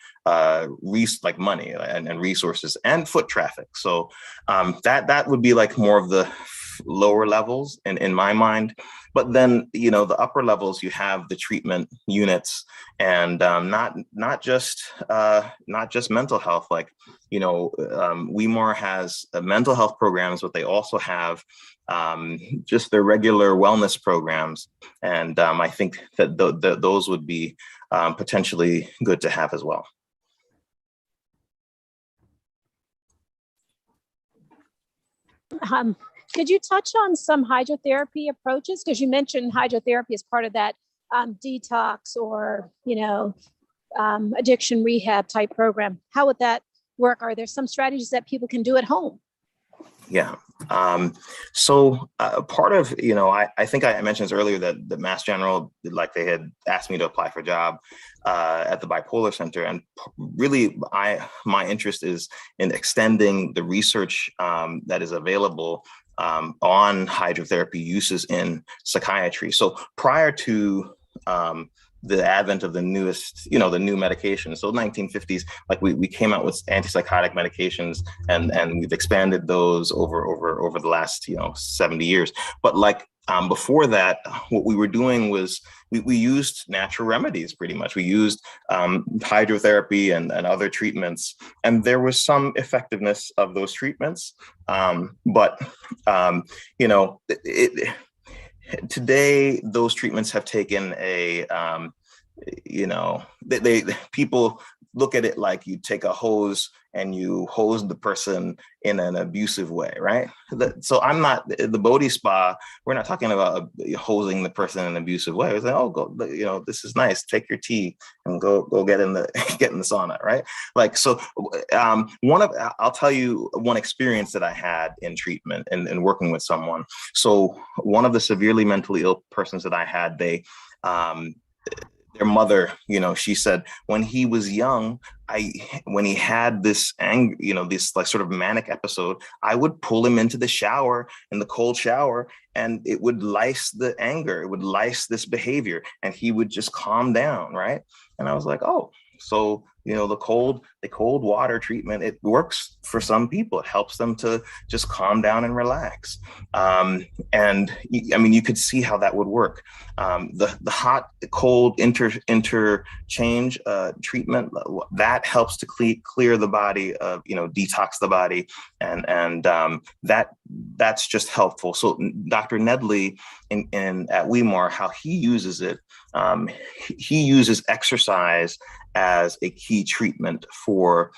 like money and resources and foot traffic. So that would be like more of the lower levels in my mind. But then, the upper levels, you have the treatment units and not just mental health. Like, Weimar has mental health programs, but they also have just their regular wellness programs. And I think that those would be potentially good to have as well. Could you touch on some hydrotherapy approaches? Because you mentioned hydrotherapy as part of that detox or, addiction rehab type program. How would that work? Are there some strategies that people can do at home? Yeah. So part of, I think I mentioned this earlier that the Mass General, like they had asked me to apply for a job at the Bipolar Center. And really my interest is in extending the research that is available on hydrotherapy uses in psychiatry. So prior to the advent of the newest, the new medications. So 1950s, like we came out with antipsychotic medications and we've expanded those over the last, 70 years. But before that, what we were doing was we used natural remedies pretty much. We used hydrotherapy and other treatments, and there was some effectiveness of those treatments. Today, those treatments have taken a, people look at it like you take a hose and you hose the person in an abusive way, right? So I'm not, the Bodhi Spa, we're not talking about hosing the person in an abusive way. It's like, oh, go, this is nice. Take your tea and go get in the sauna, right? I'll tell you one experience that I had in treatment and working with someone. So one of the severely mentally ill persons that I had, their mother, she said when he was young, when he had this anger, this sort of manic episode, I would pull him into the shower, in the cold shower, and it would lice the anger. It would lice this behavior, and he would just calm down, right? And I was like, oh, so the cold water treatment, it works for some people. It helps them to just calm down and relax. And you could see how that would work. The hot cold interchange treatment, that helps to clear the body, detox the body, and that's just helpful. So Dr. Nedley at Weimar, how he uses it, he uses exercise as a key treatment for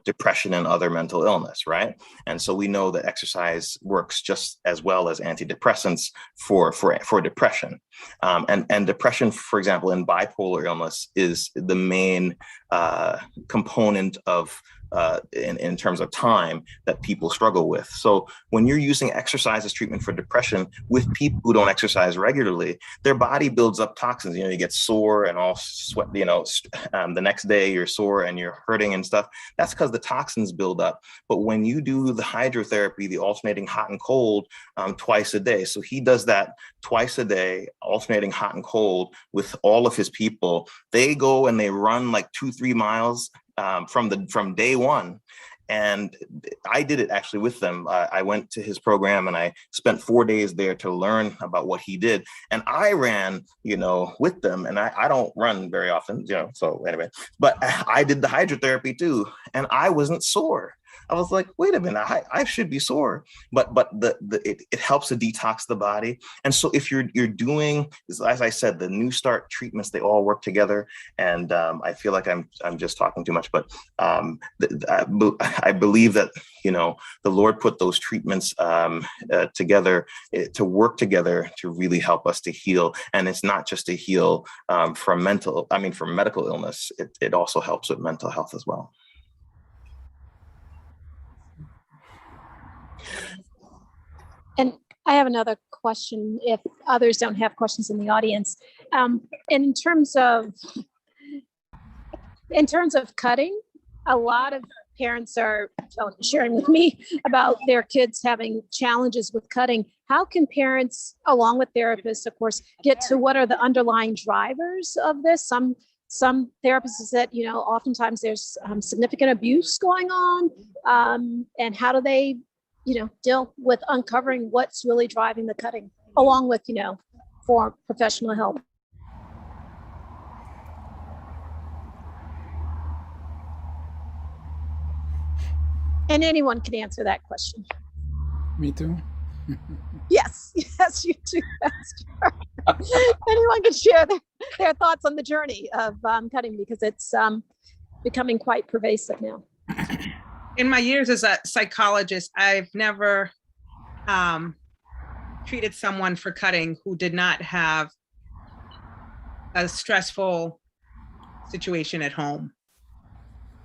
depression and other mental illness, right? And so we know that exercise works just as well as antidepressants for depression. And depression, for example, in bipolar illness is the main component of in terms of time that people struggle with. So when you're using exercise as treatment for depression with people who don't exercise regularly, their body builds up toxins. You get sore and all sweat, the next day you're sore and you're hurting and stuff. That's because the toxins build up. But when you do the hydrotherapy, the alternating hot and cold twice a day, so he does that twice a day, alternating hot and cold with all of his people. They go and they run like 2-3 miles from day one, And I did it actually with them. I went to his program and I spent 4 days there to learn about what he did. And I ran, with them. And I don't run very often, so anyway, but I did the hydrotherapy too. And I wasn't sore. I was like, wait a minute, I should be sore, but it helps to detox the body. And so if you're doing, as I said, the New Start treatments, they all work together. And I feel like I'm just talking too much, but I believe that the Lord put those treatments together to work together to really help us to heal. And it's not just to heal from medical illness. It also helps with mental health as well. And I have another question if others don't have questions in the audience. And in terms of cutting, a lot of parents are sharing with me about their kids having challenges with cutting. How can parents, along with therapists, of course, get to what are the underlying drivers of this? Some therapists said, oftentimes there's significant abuse going on, and how do they deal with uncovering what's really driving the cutting, along with, for professional help. And anyone can answer that question. Me too. Yes, you too, Pastor. Anyone can share their thoughts on the journey of cutting, because it's becoming quite pervasive now. In my years as a psychologist, I've never treated someone for cutting who did not have a stressful situation at home.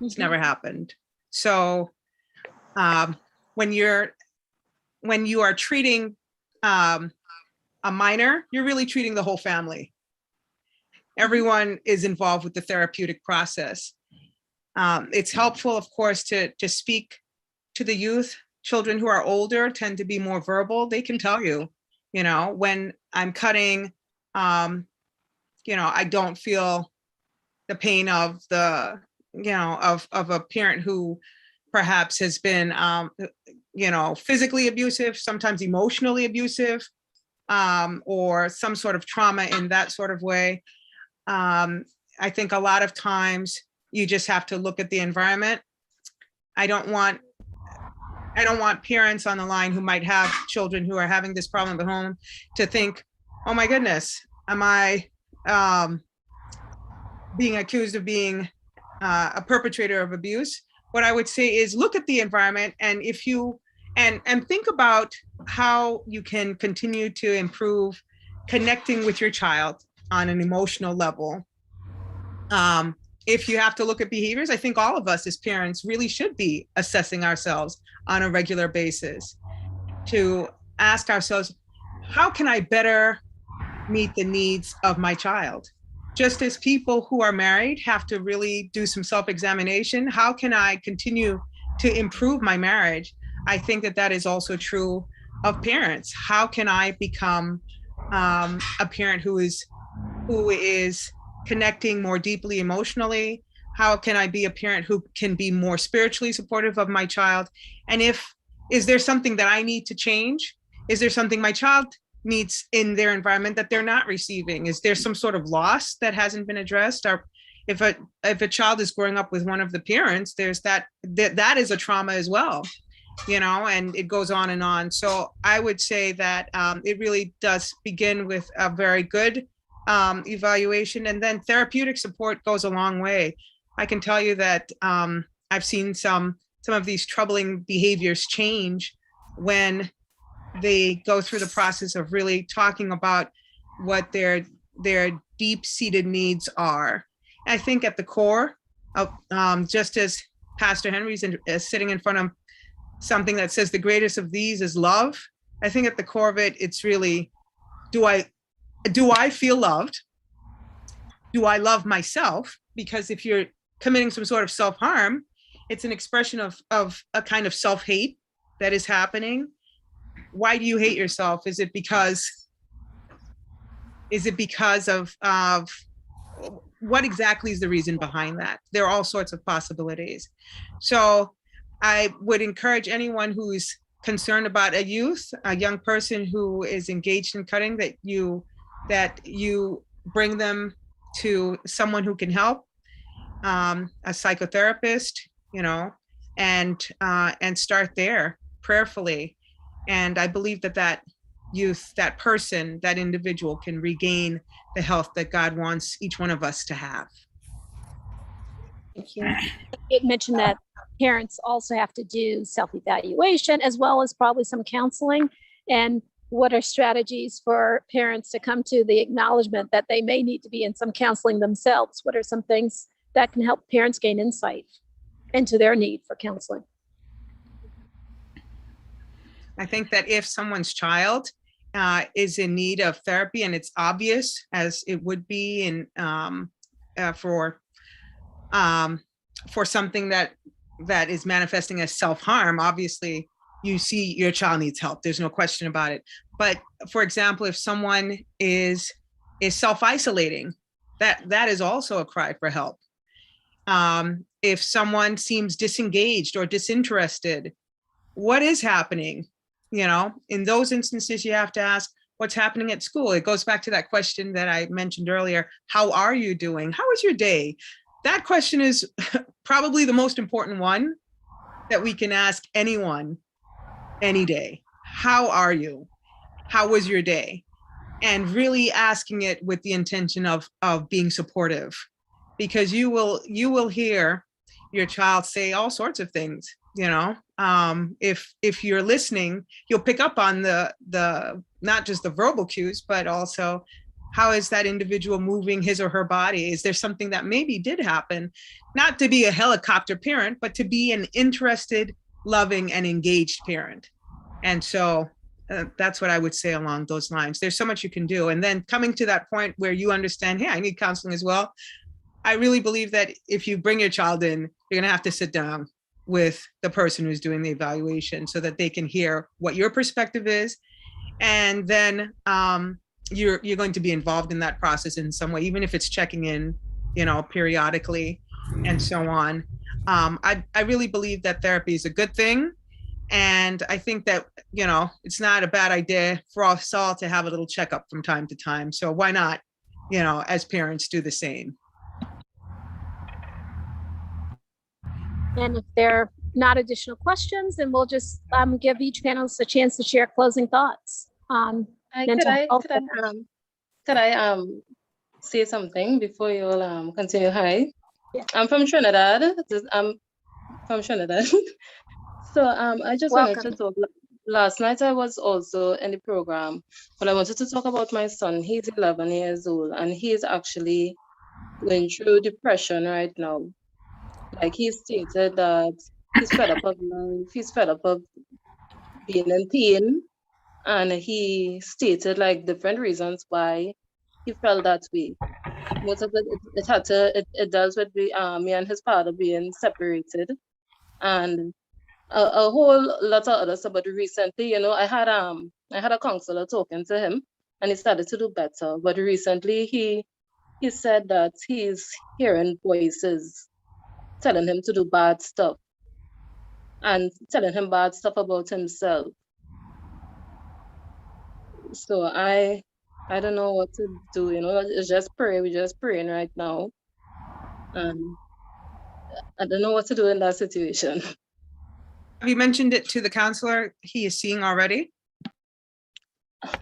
It's never happened. So when you are treating a minor, you're really treating the whole family. Everyone is involved with the therapeutic process. It's helpful, of course, to speak to the youth. Children who are older tend to be more verbal. They can tell you, when I'm cutting, I don't feel the pain of of a parent who perhaps has been, physically abusive, sometimes emotionally abusive, or some sort of trauma in that sort of way. I think a lot of times you just have to look at the environment. I don't want parents on the line who might have children who are having this problem at home to think, oh my goodness, am I being accused of being a perpetrator of abuse? What I would say is look at the environment, and if you and think about how you can continue to improve connecting with your child on an emotional level. If you have to look at behaviors, I think all of us as parents really should be assessing ourselves on a regular basis to ask ourselves, how can I better meet the needs of my child? Just as people who are married have to really do some self-examination, how can I continue to improve my marriage? I think that is also true of parents. How can I become a parent who is connecting more deeply emotionally? How can I be a parent who can be more spiritually supportive of my child? And is there something that I need to change? Is there something my child needs in their environment that they're not receiving? Is there some sort of loss that hasn't been addressed? Or if a child is growing up with one of the parents, there's that is a trauma as well, and it goes on and on. So I would say that it really does begin with a very good evaluation, and then therapeutic support goes a long way. I can tell you that I've seen some of these troubling behaviors change when they go through the process of really talking about what their deep-seated needs are. I think at the core of, just as Pastor Henry's is sitting in front of something that says the greatest of these is love, I think at the core of it, it's really, do I feel loved? Do I love myself? Because if you're committing some sort of self-harm, it's an expression of a kind of self-hate that is happening. Why do you hate yourself? Is it because of what exactly is the reason behind that? There are all sorts of possibilities. So I would encourage anyone who's concerned about a young person who is engaged in cutting, that you bring them to someone who can help, a psychotherapist, and start there prayerfully. And I believe that youth, that person, that individual can regain the health that God wants each one of us to have. Thank you. It mentioned that parents also have to do self-evaluation as well as probably some counseling. And what are strategies for parents to come to the acknowledgement that they may need to be in some counseling themselves? What are some things that can help parents gain insight into their need for counseling? I think that if someone's child is in need of therapy, and it's obvious, as it would be for something that is manifesting as self-harm, obviously you see your child needs help. There's no question about it. But for example, if someone is self-isolating, that is also a cry for help. If someone seems disengaged or disinterested, what is happening? In those instances, you have to ask, what's happening at school? It goes back to that question that I mentioned earlier. How are you doing? How was your day? That question is probably the most important one that we can ask anyone any day. How are you? How was your day? And really asking it with the intention of being supportive, because you will hear your child say all sorts of things. If you're listening, you'll pick up on the not just the verbal cues, but also how is that individual moving his or her body? Is there something that maybe did happen? Not to be a helicopter parent, but to be an interested, loving, and engaged parent. And so that's what I would say along those lines. There's so much you can do. And then coming to that point where you understand, hey, I need counseling as well. I really believe that if you bring your child in, you're going to have to sit down with the person who's doing the evaluation so that they can hear what your perspective is. And then you're going to be involved in that process in some way, even if it's checking in, periodically and so on. I really believe that therapy is a good thing. And I think that, it's not a bad idea for us all to have a little checkup from time to time. So why not, as parents, do the same? And if there are not additional questions, then we'll just give each panelist a chance to share closing thoughts on mental health. Could I say something before you all continue? Hi, Yeah. I'm from Trinidad. I'm from Trinidad. So I just wanted to talk. Last night I was also in the program, but I wanted to talk about my son. He's 11 years old, and he's actually going through depression right now. Like, he stated that he's fed up of life, he's fed up of being in pain, and he stated like different reasons why he felt that way. Most of it deals with me and his father being separated, and a whole lot of other stuff. But recently, I had a counselor talking to him, and he started to do better. But recently he said that he's hearing voices telling him to do bad stuff and telling him bad stuff about himself. So I don't know what to do, it's just pray. We're just praying right now. And I don't know what to do in that situation. Have you mentioned it to the counselor he is seeing already?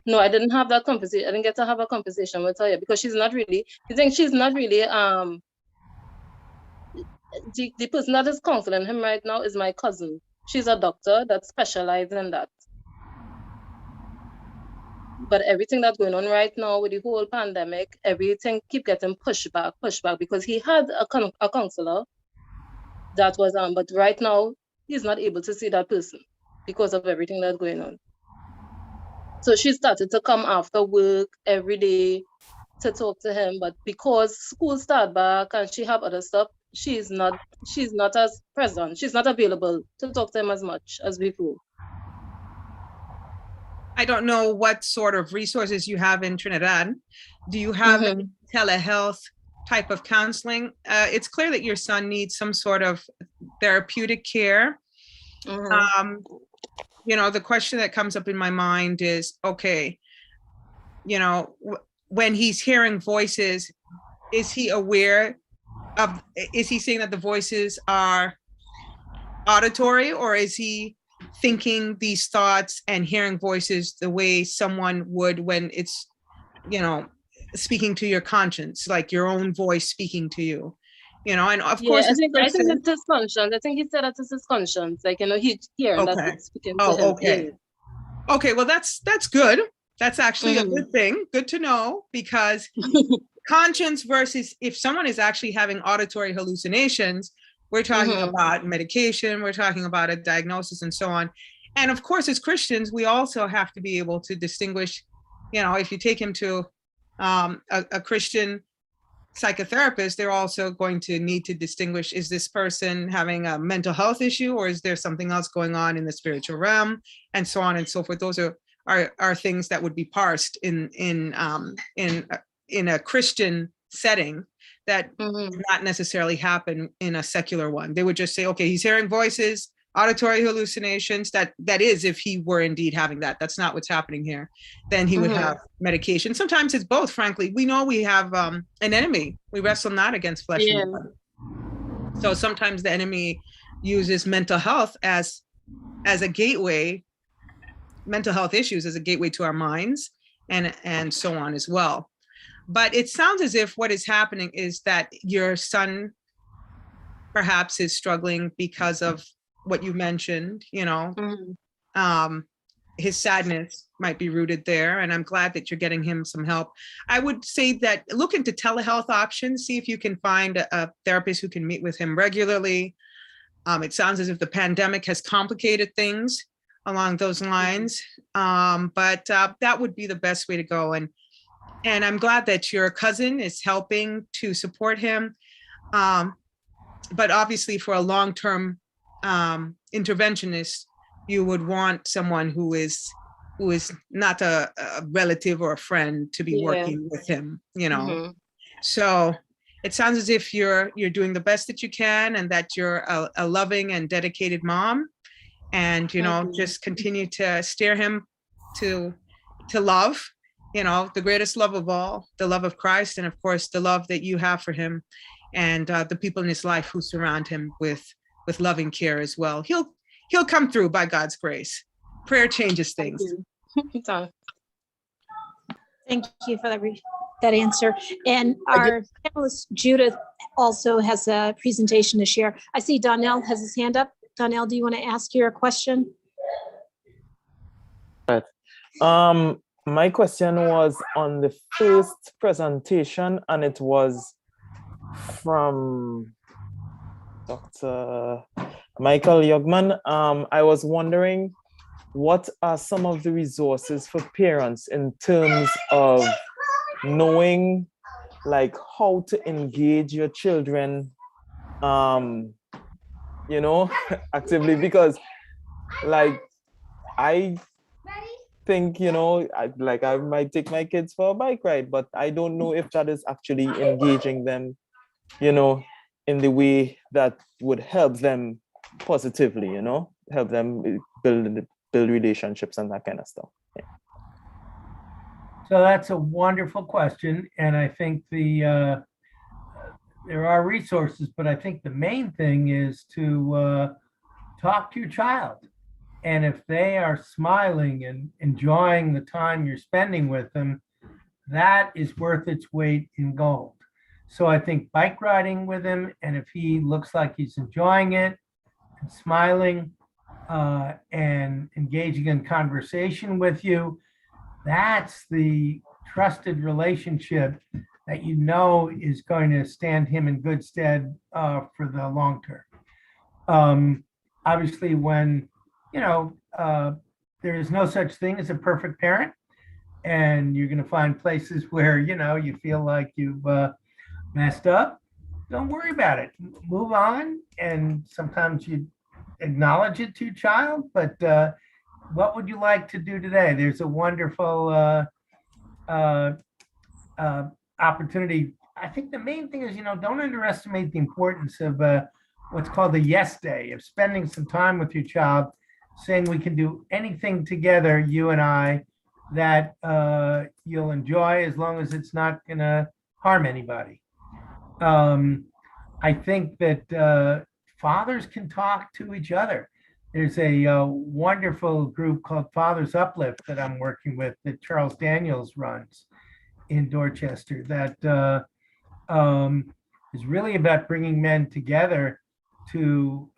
No, I didn't have that conversation. I didn't get to have a conversation with her yet, because she's not really the person that is counseling him right now is my cousin. She's a doctor that specializes in that. But everything that's going on right now with the whole pandemic, everything keep getting pushed back, because he had a counselor that was but right now he's not able to see that person because of everything that's going on. So she started to come after work every day to talk to him, but because school start back and she have other stuff, she's not as present. She's not available to talk to him as much as before. I don't know what sort of resources you have in Trinidad. Do you have telehealth type of counseling? It's clear that your son needs some sort of therapeutic care. Mhm. The question that comes up in my mind is, okay, when he's hearing voices, is he aware is he saying that the voices are auditory, or is he thinking these thoughts and hearing voices the way someone would when it's, speaking to your conscience, like your own voice speaking to you, and of Yeah, course, I as think Christians. it's his conscience. I think he said that it's his conscience. Like, he's hearing that Okay. it's speaking to Oh, him. okay. Okay, well, that's good. That's actually a Mhm. good thing. Good to know, because conscience versus if someone is actually having auditory hallucinations, we're talking Mhm. about medication, we're talking about a diagnosis and so on. And of course, as Christians, we also have to be able to distinguish, if you take him to a Christian psychotherapist, they're also going to need to distinguish, is this person having a mental health issue, or is there something else going on in the spiritual realm, and so on and so forth. Those are things that would be parsed in a Christian setting that Mhm. not necessarily happen in a secular one. They would just say, okay, he's hearing voices, auditory hallucinations. That is, if he were indeed having that. That's not what's happening here. Then he would Mhm. have medication. Sometimes it's both, frankly. We know we have an enemy. We wrestle not against flesh Yeah. and blood. So sometimes the enemy uses mental health as a gateway, mental health issues as a gateway to our minds, and so on as well. But it sounds as if what is happening is that your son perhaps is struggling because of what you mentioned, Mhm. his sadness might be rooted there. And I'm glad that you're getting him some help. I would say that look into telehealth options, see if you can find a therapist who can meet with him regularly. It sounds as if the pandemic has complicated things along those lines. But that would be the best way to go. And I'm glad that your cousin is helping to support him. But obviously for a long-term interventionist, you would want someone who is not a relative or a friend to be Yeah. working with him, Mhm. So it sounds as if you're doing the best that you can, and that you're a loving and dedicated mom, and just continue to steer him to love, the greatest love of all, the love of Christ, and of course the love that you have for him, and the people in his life who surround him with loving care as well. He'll come through by God's grace. Prayer changes things. Thanks. Thank you for that answer. And our panelist Judith also has a presentation to share. I see Donnell has his hand up. Donnell, do you want to ask your question? My question was on the first presentation, and it was from Dr. Michael Yogman. I was wondering, what are some of the resources for parents in terms of knowing like how to engage your children, actively? Because like I think, I might take my kids for a bike ride, but I don't know if that is actually engaging them, in the way that would help them positively, help them build relationships and that kind of stuff. Yeah. So that's a wonderful question. And I think there are resources, but I think the main thing is to talk to your child. And if they are smiling and enjoying the time you're spending with them, that is worth its weight in gold. So I think bike riding with him, and if he looks like he's enjoying it and smiling and engaging in conversation with you, that's the trusted relationship that is going to stand him in good stead for the long term. Obviously, when there is no such thing as a perfect parent, and you're going to find places where you feel like you've messed up. Don't worry about it. Move on, and sometimes you acknowledge it to your child. But what would you like to do today? There's a wonderful opportunity. I think the main thing is don't underestimate the importance of what's called a yes day, of spending some time with your child, saying we can do anything together, you and I, that you'll enjoy as long as it's not going to harm anybody. I think that fathers can talk to each other. There's a wonderful group called Fathers Uplift that I'm working with that Charles Daniels runs in Dorchester that is really about bringing men together to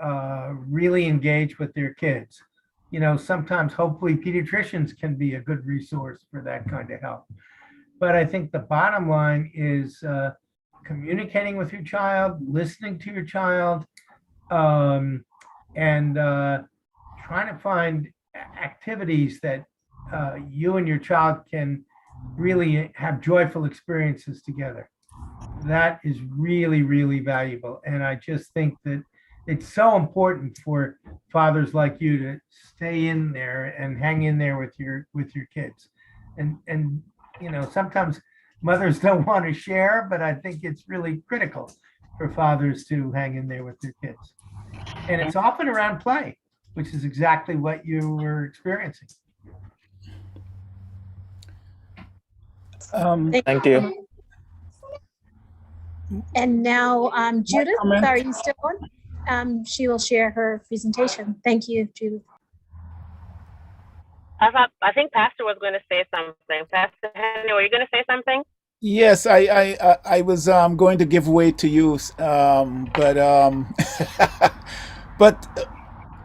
really engage with their kids. You know, sometimes hopefully pediatricians can be a good resource for that kind of help. But I think the bottom line is communicating with your child, listening to your child, and trying to find activities that you and your child can really have joyful experiences together. That is really, really valuable. And I just think that it's so important for fathers like you to stay in there and hang in there with your kids. And you know, sometimes mothers don't want to share, but I think it's really critical for fathers to hang in there with their kids. And it's often around play, which is exactly what you were experiencing. Thank you. And now Judith, comment. are you still on? She will share her presentation. Thank you, Judith. I think Pastor was going to say something. Pastor Henry, were you going to say something? Yes, I was going to give way to you, but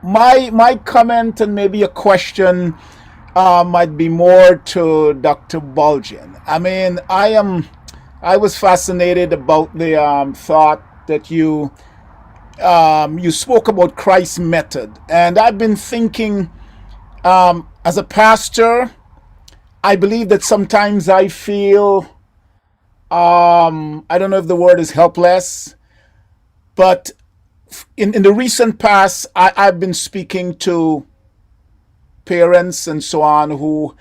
my comment and maybe a question might be more to Dr. Bulgin. I mean, I was fascinated about the thought that you spoke about Christ's method, and I've been thinking, as a pastor, I believe that sometimes I feel, I don't know if the word is helpless, but in the recent past, I've been speaking to parents and so on who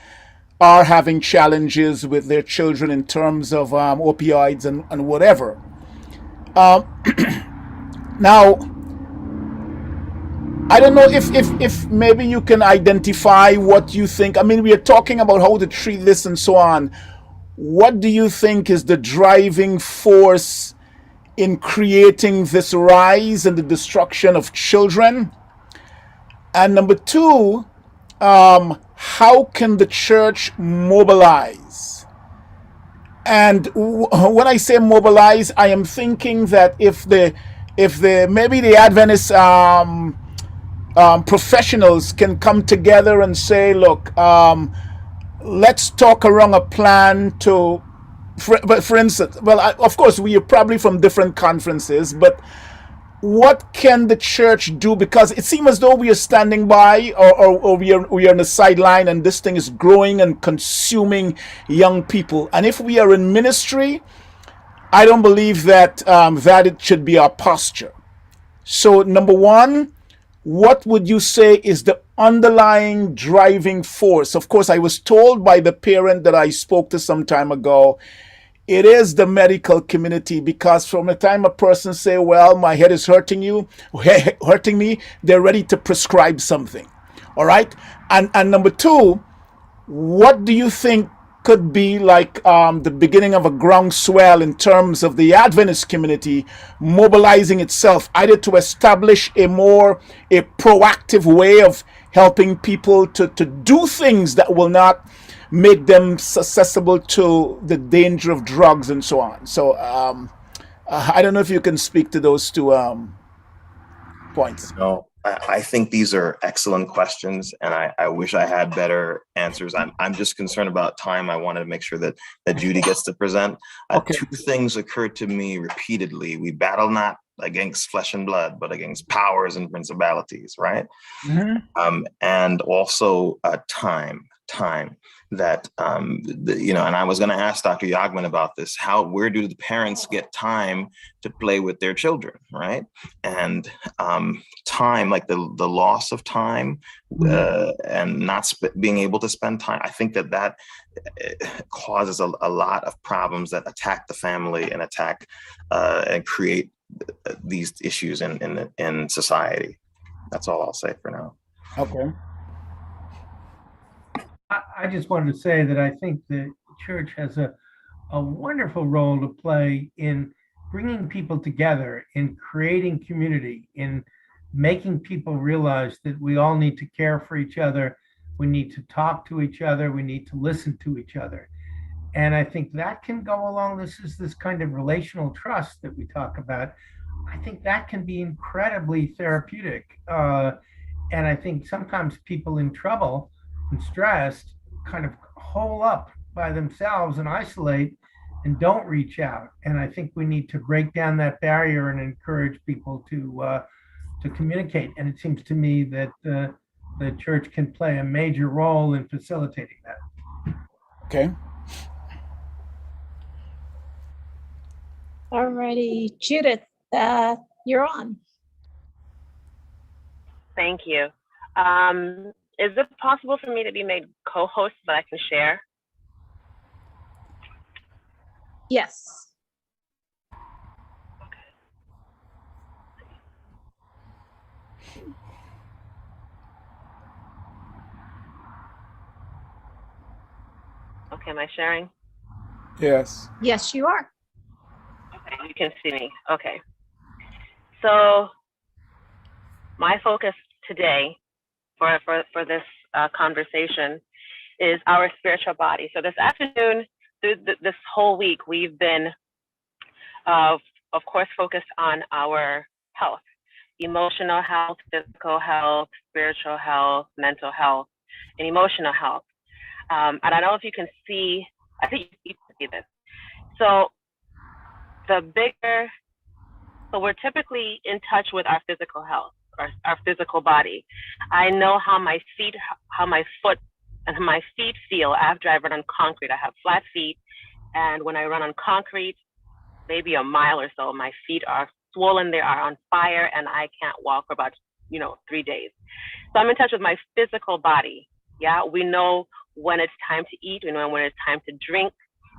are having challenges with their children in terms of opioids and whatever. Now, I don't know if maybe you can identify what you think. I mean, we are talking about how to treat this and so on. What do you think is the driving force in creating this rise and the destruction of children? And number two, how can the church mobilize? And when I say mobilize, I am thinking that if maybe the Adventist professionals can come together and say, look, let's talk around a plan to, for instance, well, of course, we are probably from different conferences, but what can the church do? Because it seems as though we are standing by, or we are on the sideline, and this thing is growing and consuming young people. And if we are in ministry, I don't believe that that it should be our posture. So, number one, what would you say is the underlying driving force? Of course, I was told by the parent that I spoke to some time ago, it is the medical community, because from the time a person say, well, my head is hurting me, they're ready to prescribe something. All right. And number two, what do you think could be like the beginning of a groundswell in terms of the Adventist community mobilizing itself, either to establish a proactive way of helping people to do things that will not make them susceptible to the danger of drugs and so on. So I don't know if you can speak to those two points. No, I think these are excellent questions, and I wish I had better answers. I'm just concerned about time. I wanted to make sure that Judy gets to present. Okay. Two things occurred to me repeatedly. We battle not against flesh and blood, but against powers and principalities, right? Mm-hmm. And also time that, and I was going to ask Dr. Yagman about this. Where do the parents get time to play with their children, right? And time, like the loss of time and not being able to spend time. I think that causes a lot of problems that attack the family and attack and create these issues in society. That's all I'll say for now. Okay. I just wanted to say that I think the church has a wonderful role to play in bringing people together, in creating community, in making people realize that we all need to care for each other. We need to talk to each other. We need to listen to each other. And I think that can go along. This is this kind of relational trust that we talk about. I think that can be incredibly therapeutic. And I think sometimes people in trouble and stressed kind of hole up by themselves and isolate and don't reach out. And I think we need to break down that barrier and encourage people to communicate. And it seems to me that the church can play a major role in facilitating that. Okay. All righty, Judith, you're on. Thank you. Is it possible for me to be made co-host so that I can share? Yes. Okay, am I sharing? Yes. Yes, you are. Okay, you can see me. Okay. So my focus today for this conversation is our spiritual body. So this afternoon, this whole week, we've been, of course, focused on our health, emotional health, physical health, spiritual health, mental health, and emotional health. And I don't know if you can see, I think you can see this. So we're typically in touch with our physical health, our physical body. I know how my foot and my feet feel after I run on concrete. I have flat feet, and when I run on concrete, maybe a mile or so, my feet are swollen, they are on fire, and I can't walk for about 3 days. So I'm in touch with my physical body. Yeah, we know when it's time to eat, we know when it's time to drink,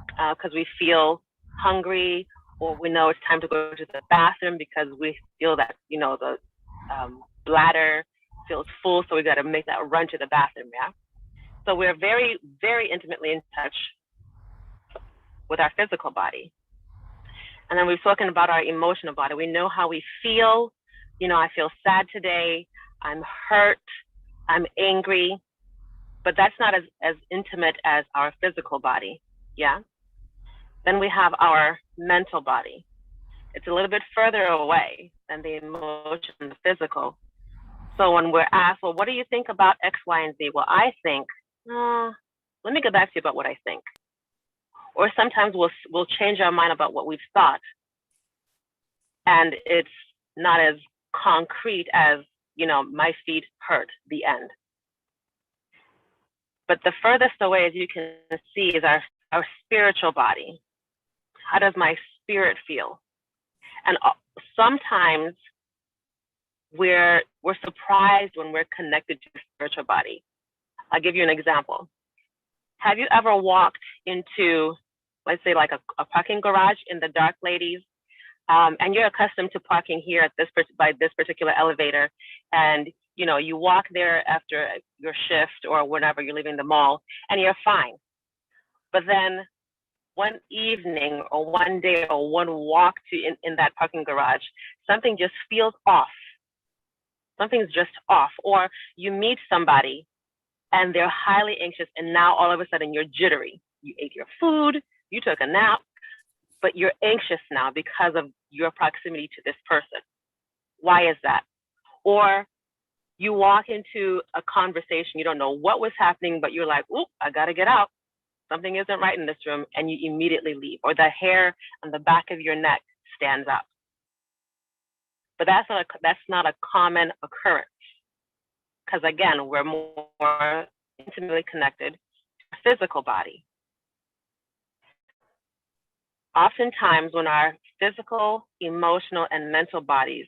because we feel hungry, or we know it's time to go to the bathroom because we feel that the bladder feels full, so we got to make that run to the bathroom. Yeah, so we're very, very intimately in touch with our physical body. And then we've spoken about our emotional body. We know how we feel. I feel sad today, I'm hurt, I'm angry, but that's not as intimate as our physical body. Yeah. Then we have our mental body. It's a little bit further away than the emotion and the physical. So when we're asked, well, what do you think about X, Y, and Z? Well, I think, let me get back to you about what I think. Or sometimes we'll change our mind about what we've thought. And it's not as concrete as, my feet hurt, the end. But the furthest away, as you can see, is our spiritual body. How does my spirit feel? And sometimes we're surprised when we're connected to the spiritual body. I'll give you an example. Have you ever walked into, let's say, like a parking garage in the dark, ladies, and you're accustomed to parking here by this particular elevator, and you walk there after your shift or whenever you're leaving the mall, and you're fine. But then one evening or one day or one walk in that parking garage, something just feels off. Something's just off. Or you meet somebody and they're highly anxious, and now all of a sudden you're jittery. You ate your food, you took a nap, but you're anxious now because of your proximity to this person. Why is that? Or you walk into a conversation, you don't know what was happening, but you're like, oop, I gotta get out. Something isn't right in this room, and you immediately leave. Or the hair on the back of your neck stands up. But that's not a common occurrence, because again, we're more intimately connected to our physical body. Oftentimes, when our physical, emotional, and mental bodies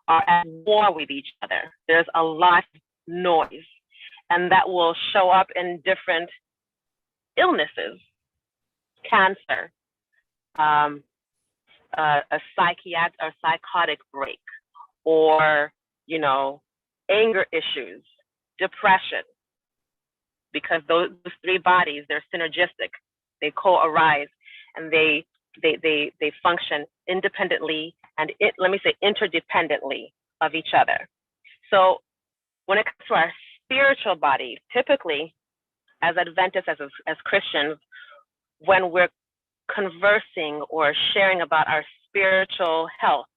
are at war with each other, there's a lot of noise, and that will show up in different illnesses, cancer, a psychotic break, or, anger issues, depression, because those three bodies, they're synergistic. They co-arise and they function independently and interdependently of each other. So when it comes to our spiritual body, typically as Adventists, as Christians, when we're conversing or sharing about our spiritual health,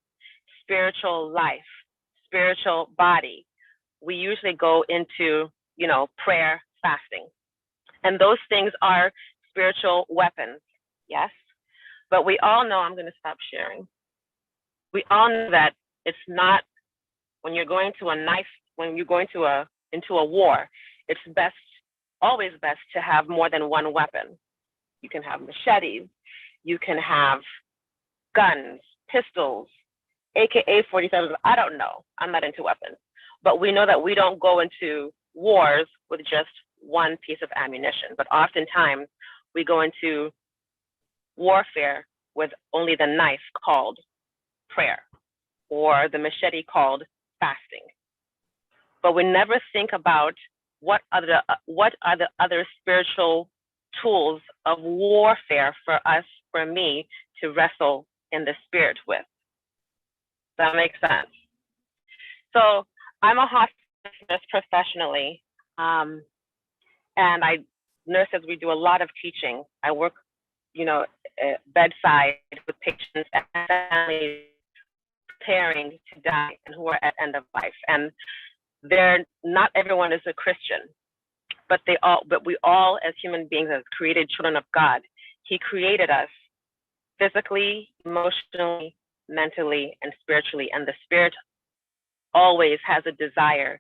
spiritual life, spiritual body, we usually go into, prayer, fasting. And those things are spiritual weapons, yes? But we all know, I'm going to stop sharing. We all know that it's not, when you're going to into a war, it's always best to have more than one weapon. You can have machetes, you can have guns, pistols, AK-47s, I don't know. I'm not into weapons. But we know that we don't go into wars with just one piece of ammunition. But oftentimes we go into warfare with only the knife called prayer or the machete called fasting. But we never think about what are the other spiritual tools of warfare for me to wrestle in the spirit with. Does that make sense? So I'm a hospice nurse professionally, and nurses, we do a lot of teaching. I work, bedside with patients and families preparing to die and who are at end of life. And not everyone is a Christian, but we all, as human beings, as created children of God, He created us physically, emotionally, mentally, and spiritually. And the spirit always has a desire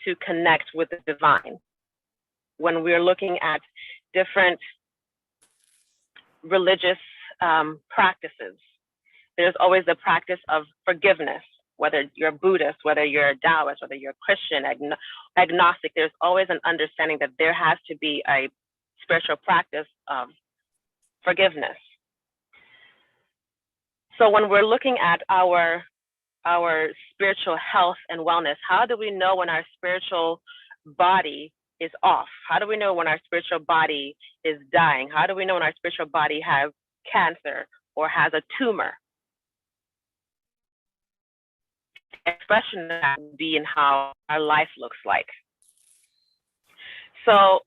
to connect with the divine. When we're looking at different religious practices, there's always the practice of forgiveness. Whether you're Buddhist, whether you're a Taoist, whether you're Christian, agnostic, there's always an understanding that there has to be a spiritual practice of forgiveness. So when we're looking at our spiritual health and wellness, how do we know when our spiritual body is off? How do we know when our spiritual body is dying? How do we know when our spiritual body has cancer or has a tumor? Expression of that would be in how our life looks like. So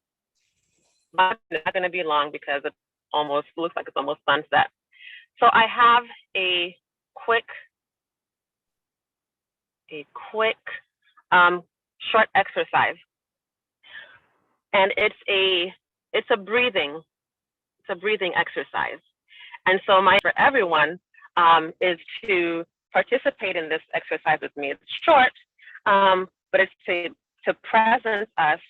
it's not going to be long because it almost looks like it's almost sunset. So I have a quick short exercise, and it's a breathing exercise. And so for everyone is to participate in this exercise with me. It's short, but it's to presence us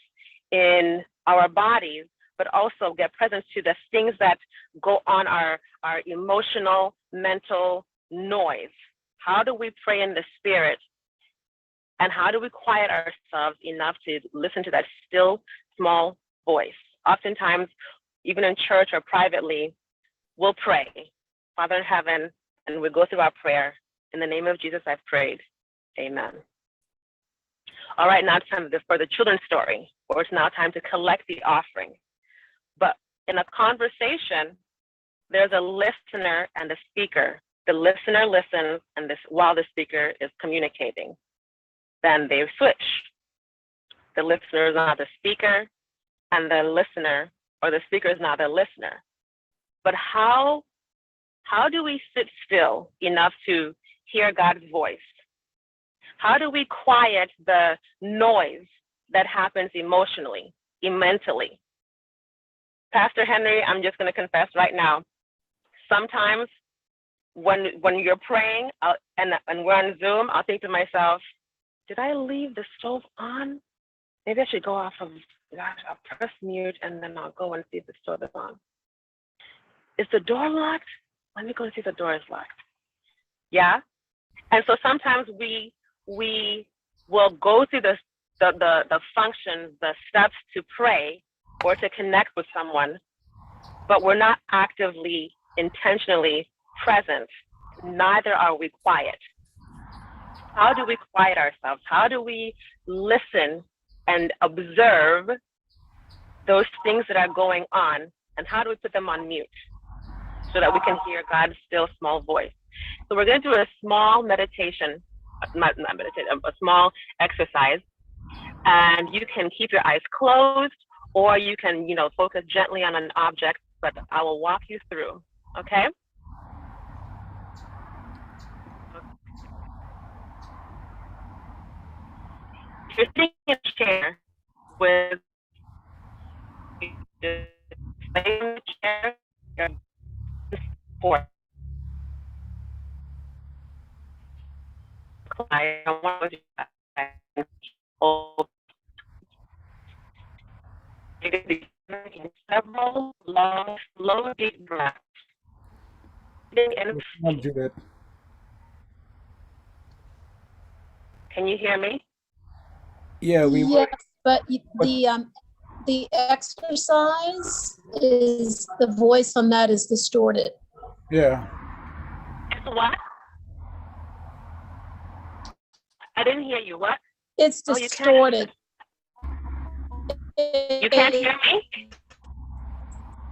in our bodies, but also get presence to the things that go on our emotional, mental noise. How do we pray in the spirit? And how do we quiet ourselves enough to listen to that still, small voice? Oftentimes, even in church or privately, we'll pray, Father in heaven, and we go through our prayer. In the name of Jesus, I've prayed. Amen. All right, now it's time for the children's story, or it's now time to collect the offering. But in a conversation, there's a listener and a speaker. The listener listens, and while the speaker is communicating. Then they switch. The listener is now the speaker, and the listener, or the speaker is now the listener. But how do we sit still enough to hear God's voice? How do we quiet the noise that happens emotionally, mentally? Pastor Henry, I'm just going to confess right now, sometimes when you're praying and we're on Zoom, I'll think to myself, did I leave the stove on? Maybe I should go off of, I'll press mute and then I'll go and see if the stove is on. Is the door locked? Let me go and see if the door is locked. Yeah? And so sometimes we will go through the functions, the steps to pray or to connect with someone, but we're not actively, intentionally present neither are we quiet. How do we quiet ourselves? How do we listen and observe those things that are going on? And how do we put them on mute so that we can hear God's still small voice? So we're going to do a small meditation, not meditation, a small exercise. And you can keep your eyes closed, or you can, focus gently on an object, but I will walk you through, okay? If you're sitting in a chair with the same chair, support. I don't want to you're going to be taking several long, slow, deep breaths. Can you hear me? Yeah, Yes, but the exercise is, the voice on that is distorted. Yeah. It's what? I didn't hear you. What? It's distorted. You can't hear me?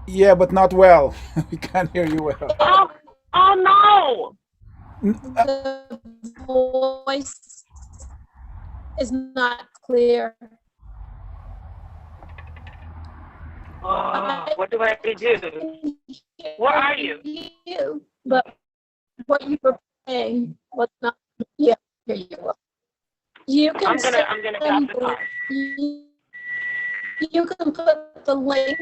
Yeah, but not well. We can't hear you well. Oh no! The voice is not clear. Oh, what do I do? Where are you? But what you were saying was not. Yeah, here you are. You can. I'm gonna get off the car. You can put the link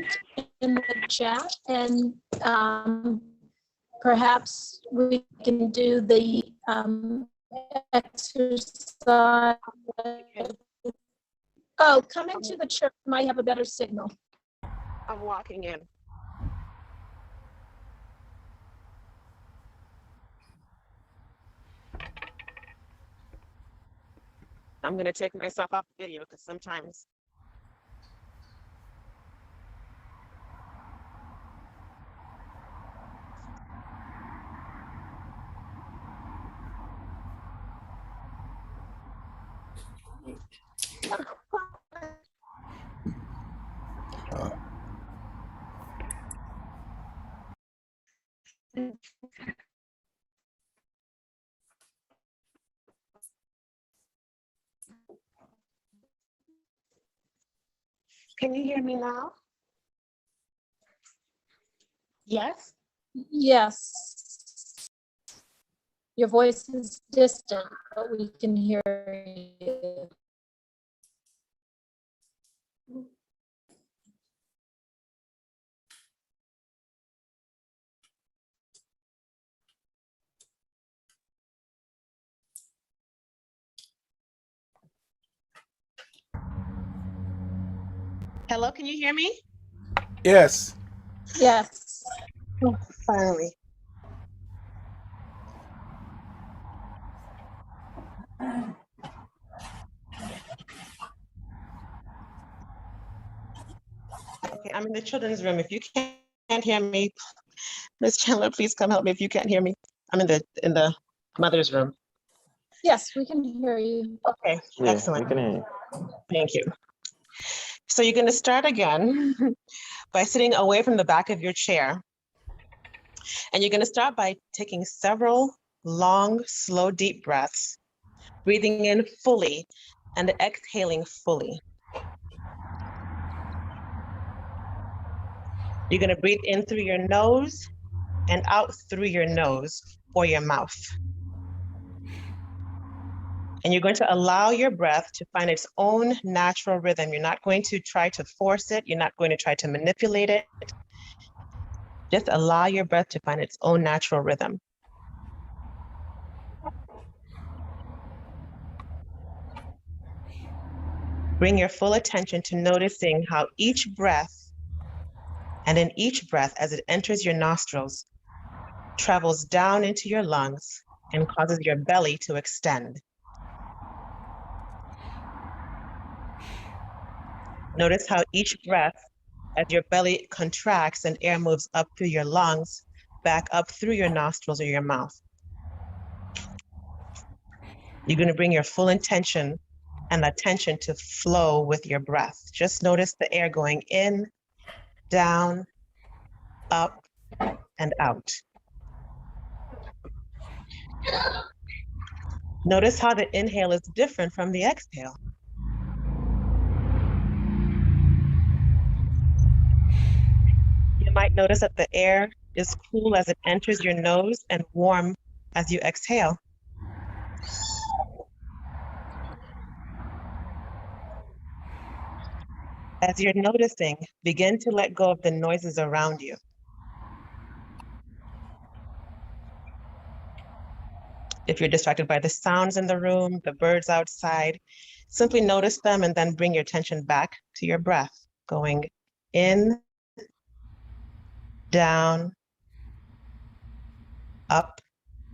in the chat, and perhaps we can do the exercise. Oh, come into the church, might have a better signal. I'm walking in. I'm going to take myself off the video because sometimes. Can you hear me now? Yes? Yes. Your voice is distant, but we can hear you. Hello, can you hear me? Yes. Yes. Oh, finally. Okay, I'm in the children's room. If you can't hear me, Miss Chandler, please come help me if you can't hear me. I'm in the mother's room. Yes, we can hear you. Okay, Yeah, excellent. we can hear you. Thank you. So you're going to start again by sitting away from the back of your chair. And you're going to start by taking several long, slow, deep breaths, breathing in fully and exhaling fully. You're going to breathe in through your nose and out through your nose or your mouth. And you're going to allow your breath to find its own natural rhythm. You're not going to try to force it. You're not going to try to manipulate it. Just allow your breath to find its own natural rhythm. Bring your full attention to noticing how each breath, and in each breath as it enters your nostrils, travels down into your lungs and causes your belly to extend. Notice how each breath, as your belly contracts and air moves up through your lungs, back up through your nostrils or your mouth. You're going to bring your full intention and attention to flow with your breath. Just notice the air going in, down, up, and out. Notice how the inhale is different from the exhale. You might notice that the air is cool as it enters your nose and warm as you exhale. As you're noticing, begin to let go of the noises around you. If you're distracted by the sounds in the room, the birds outside, simply notice them and then bring your attention back to your breath, going in, down, up,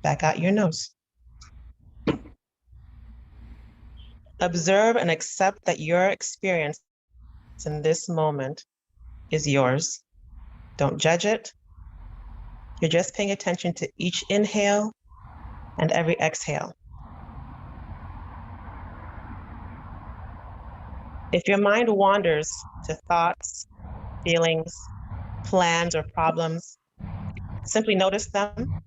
back out your nose. Observe and accept that your experience in this moment is yours. Don't judge it. You're just paying attention to each inhale and every exhale. If your mind wanders to thoughts, feelings, plans, or problems, simply notice them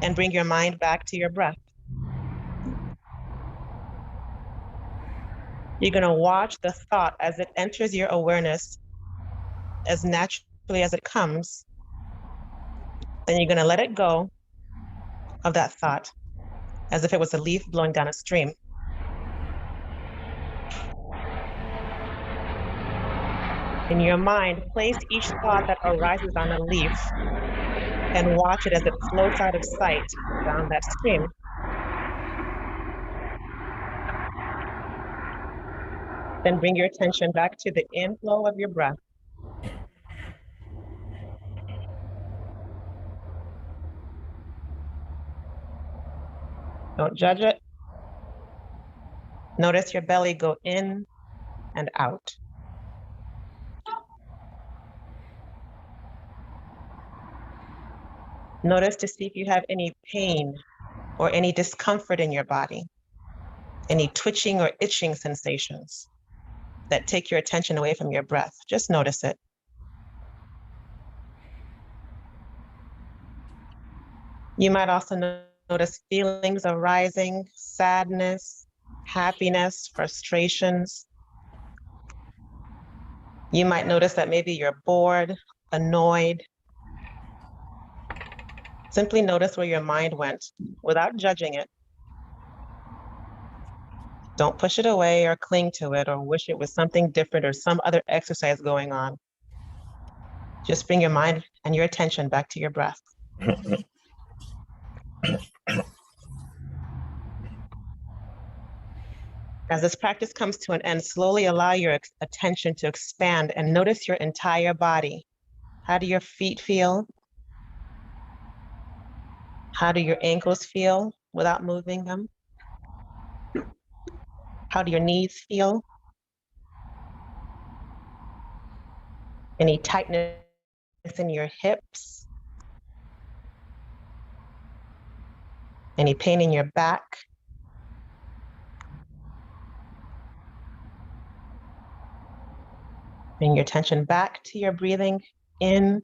and bring your mind back to your breath. You're going to watch the thought as it enters your awareness as naturally as it comes. Then you're going to let it go of that thought as if it was a leaf blowing down a stream. In your mind, place each thought that arises on a leaf and watch it as it floats out of sight down that stream. Then bring your attention back to the inflow of your breath. Don't judge it. Notice your belly go in and out. Notice to see if you have any pain or any discomfort in your body, any twitching or itching sensations that take your attention away from your breath. Just notice it. You might also notice feelings arising, sadness, happiness, frustrations. You might notice that maybe you're bored, annoyed. Simply notice where your mind went without judging it. Don't push it away or cling to it or wish it was something different or some other exercise going on. Just bring your mind and your attention back to your breath. As this practice comes to an end, slowly allow your attention to expand and notice your entire body. How do your feet feel? How do your ankles feel without moving them? How do your knees feel? Any tightness in your hips? Any pain in your back? Bring your attention back to your breathing, in,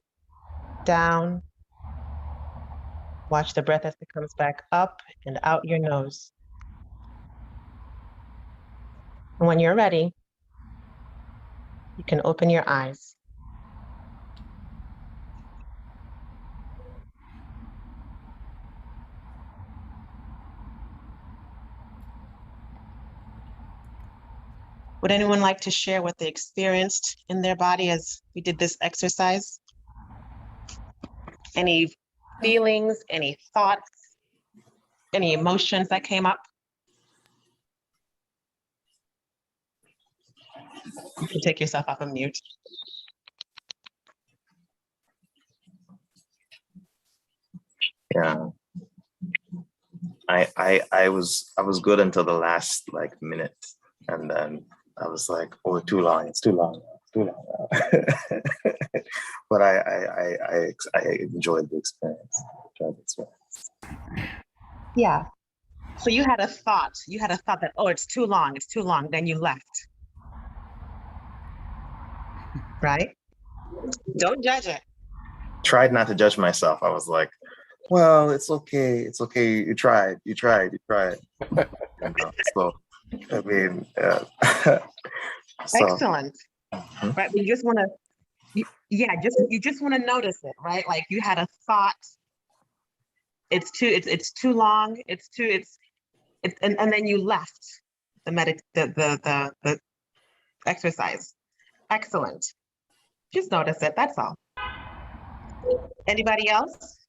down. Watch the breath as it comes back up and out your nose. And when you're ready, you can open your eyes. Would anyone like to share what they experienced in their body as we did this exercise? Any feelings, any thoughts, any emotions that came up? You can take yourself off of mute. Yeah. I was good until the last like minute, and then I was like, oh, too long, it's too long, too long. But I enjoyed the experience. Yeah. So you had a thought that, oh, it's too long, then you left. Right? Don't judge it. Tried not to judge myself. I was like, well, it's okay. You tried. You know, so, I mean, so. Excellent. Mhm. Right. You just want to, you just want to notice it, right? Like you had a thought. It's too long. And then you left the exercise. Excellent. Just notice it. That's all. Anybody else?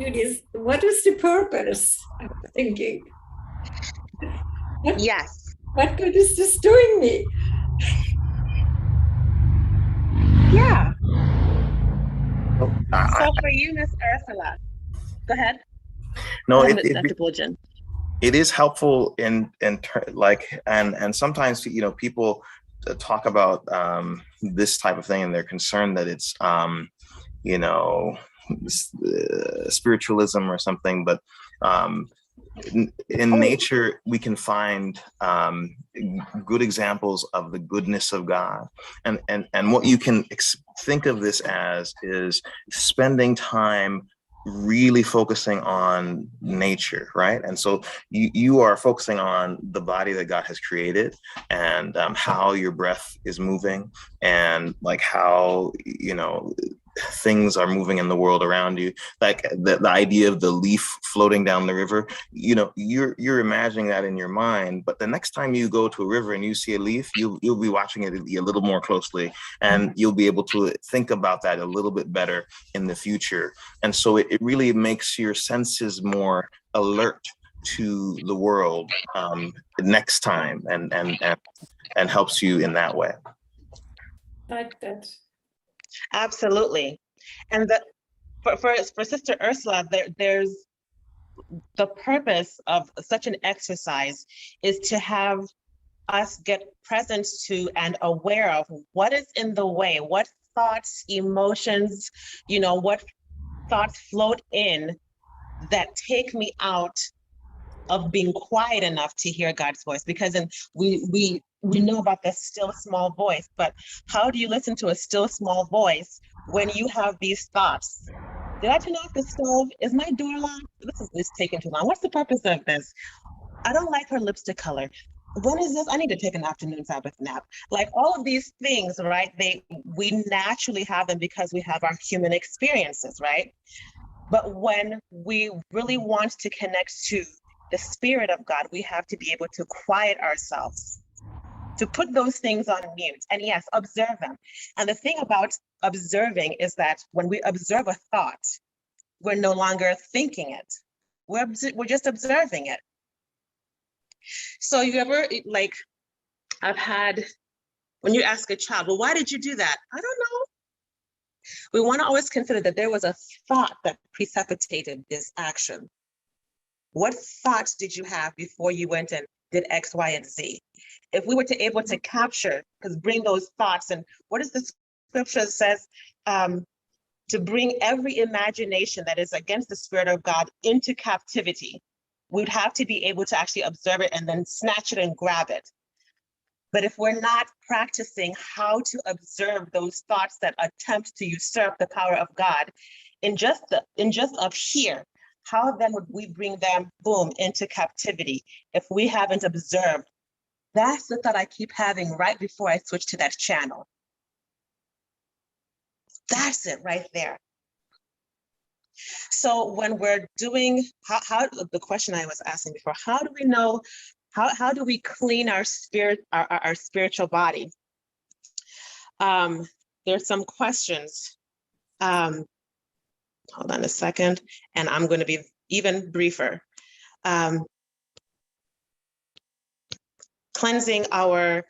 Judith, what is the purpose? I'm thinking. Yes. What good is this doing me? Yeah. So So for you, Miss Ursula, go ahead. no, Go ahead, Dr. Bulgin. it is helpful and sometimes, you know, people talk about this type of thing and they're concerned that it's you know, spiritualism or something, but in nature we can find good examples of the goodness of God, and what you can think of this as is spending time really focusing on nature, right? And so you are focusing on the body that God has created, and how your breath is moving, and like how, you know, things are moving in the world around you, like the idea of the leaf floating down the river. You know, you're imagining that in your mind, but the next time you go to a river and you see a leaf, you'll be watching it a little more closely, and you'll be able to think about that a little bit better in the future. And so it really makes your senses more alert to the world next time, and helps you in that way. Like that. Absolutely. And for Sister Ursula, there's the purpose of such an exercise is to have us get present to and aware of what is in the way, what thoughts, emotions, you know, what thoughts float in that take me out of being quiet enough to hear God's voice. Because we know about the still small voice, but how do you listen to a still small voice when you have these thoughts? Did I turn off the stove? Is my door locked? This is taking too long. What's the purpose of this? I don't like her lipstick color. When is this? I need to take an afternoon Sabbath nap. Like all of these things, right? We naturally have them because we have our human experiences, right? But when we really want to connect to the Spirit of God, we have to be able to quiet ourselves, to put those things on mute, and yes, observe them. And the thing about observing is that when we observe a thought, we're no longer thinking it. We're just observing it. So you ever, like, I've had, when you ask a child, well, why did you do that? I don't know. We want to always consider that there was a thought that precipitated this action. What thoughts did you have before you went and did X, Y, and Z? If we were to able to capture, because bring those thoughts, and what is the scripture says, to bring every imagination that is against the Spirit of God into captivity, we'd have to be able to actually observe it and then snatch it and grab it. But if we're not practicing how to observe those thoughts that attempt to usurp the power of God in just up here, how then would we bring them, boom, into captivity if we haven't observed? That's the thought I keep having right before I switch to that channel. That's it right there. So when we're doing, how the question I was asking before, how do we know, how do we clean our spirit, our spiritual body? There's some questions. Hold on a second, and I'm going to be even briefer. Cleansing the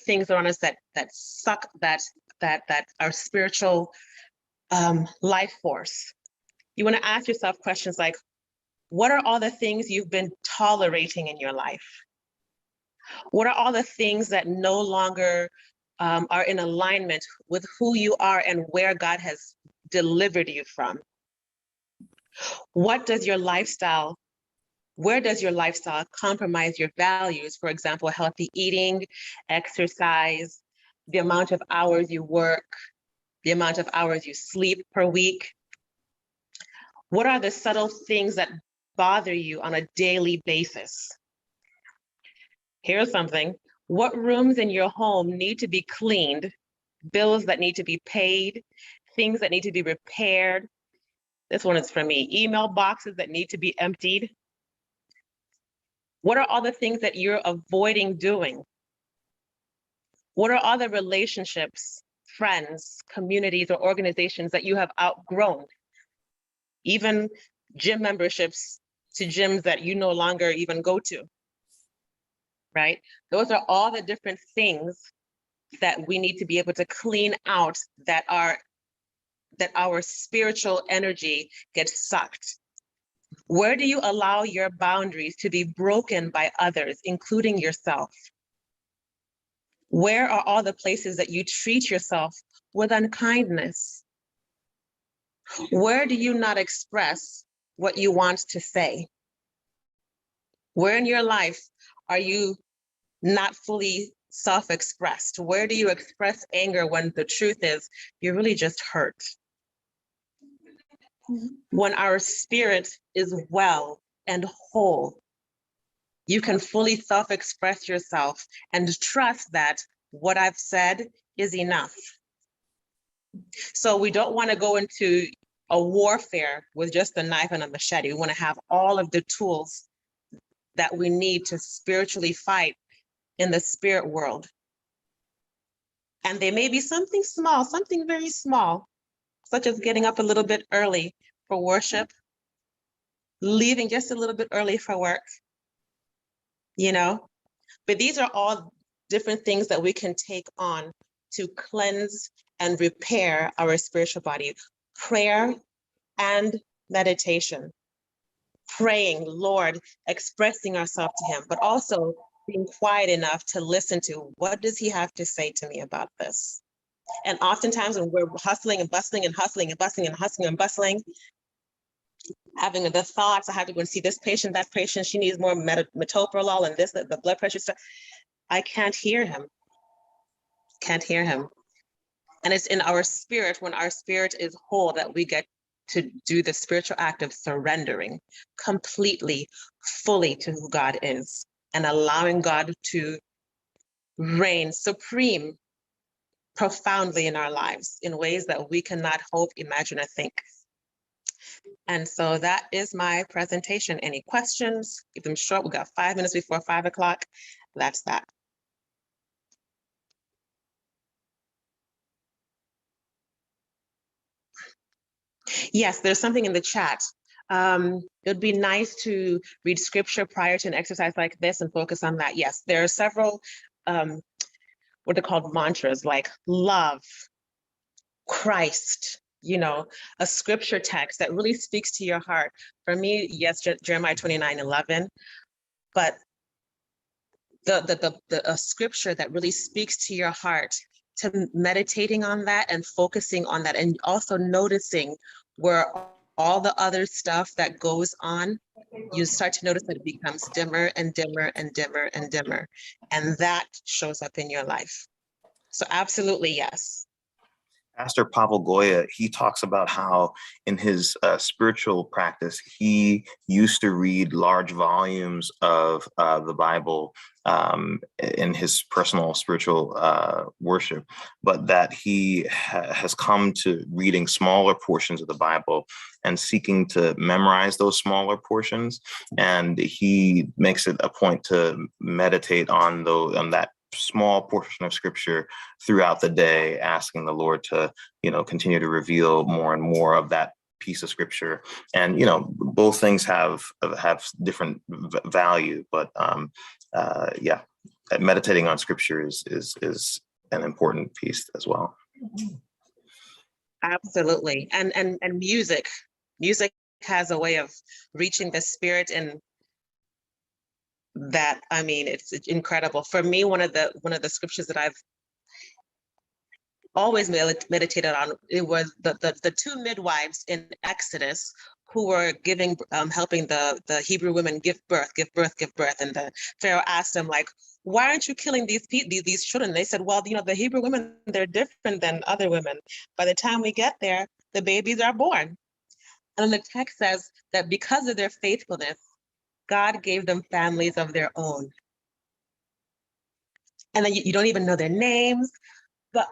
things around us that suck that our spiritual life force. You want to ask yourself questions like, what are all the things you've been tolerating in your life? What are all the things that no longer are in alignment with who you are and where God has delivered you from? What does your lifestyle, where does your lifestyle compromise your values? For example, healthy eating, exercise, the amount of hours you work, the amount of hours you sleep per week. What are the subtle things that bother you on a daily basis? Here's something. What rooms in your home need to be cleaned, bills that need to be paid, things that need to be repaired? This one is for me. Email boxes that need to be emptied. What are all the things that you're avoiding doing? What are all the relationships, friends, communities, or organizations that you have outgrown? Even gym memberships to gyms that you no longer even go to, right? Those are all the different things that we need to be able to clean out that our spiritual energy gets sucked. Where do you allow your boundaries to be broken by others, including yourself? Where are all the places that you treat yourself with unkindness? Where do you not express what you want to say? Where in your life are you not fully self-expressed? Where do you express anger when the truth is you're really just hurt? When our spirit is well and whole, you can fully self-express yourself and trust that what I've said is enough. So we don't want to go into a warfare with just a knife and a machete. We want to have all of the tools that we need to spiritually fight in the spirit world. And they may be something small, something very small, such as getting up a little bit early for worship, leaving just a little bit early for work, you know? But these are all different things that we can take on to cleanse and repair our spiritual body. Prayer and meditation. Praying, Lord, expressing ourselves to him, but also being quiet enough to listen to what does he have to say to me about this? And oftentimes when we're hustling and bustling and hustling and bustling and hustling and bustling, having the thoughts, I have to go and see this patient, that patient, she needs more metoprolol and this, the blood pressure stuff. I can't hear him. Can't hear him. And it's in our spirit, when our spirit is whole, that we get to do the spiritual act of surrendering completely, fully to who God is and allowing God to reign supreme profoundly in our lives in ways that we cannot hope, imagine, or think. And so that is my presentation. Any questions? Keep them short. We got 5 minutes before 5 o'clock. That's that. Yes, there's something in the chat. It would be nice to read scripture prior to an exercise like this and focus on that. Yes, there are several, what are called mantras, like love, Christ, you know, a scripture text that really speaks to your heart. For me, yes, Jeremiah 29:11, but a scripture that really speaks to your heart, to meditating on that and focusing on that, and also noticing where all the other stuff that goes on, you start to notice that it becomes dimmer and dimmer and dimmer and dimmer, and that shows up in your life. So absolutely, yes. Pastor Pavel Goya, he talks about how in his spiritual practice, he used to read large volumes of the Bible in his personal spiritual worship, but that he has come to reading smaller portions of the Bible and seeking to memorize those smaller portions. And he makes it a point to meditate on that small portion of scripture throughout the day, asking the Lord to, continue to reveal more and more of that piece of scripture. And, both things have different value, but meditating on scripture is an important piece as well. Absolutely. And music has a way of reaching the spirit, and that, I mean, it's incredible. For me, one of the scriptures that I've always meditated on, it was the two midwives in Exodus who were giving, helping the Hebrew women give birth. And the Pharaoh asked them, like, why aren't you killing these children? They said, well, the Hebrew women, they're different than other women. By the time we get there, the babies are born. And then the text says that because of their faithfulness, God gave them families of their own. And then you don't even know their names, but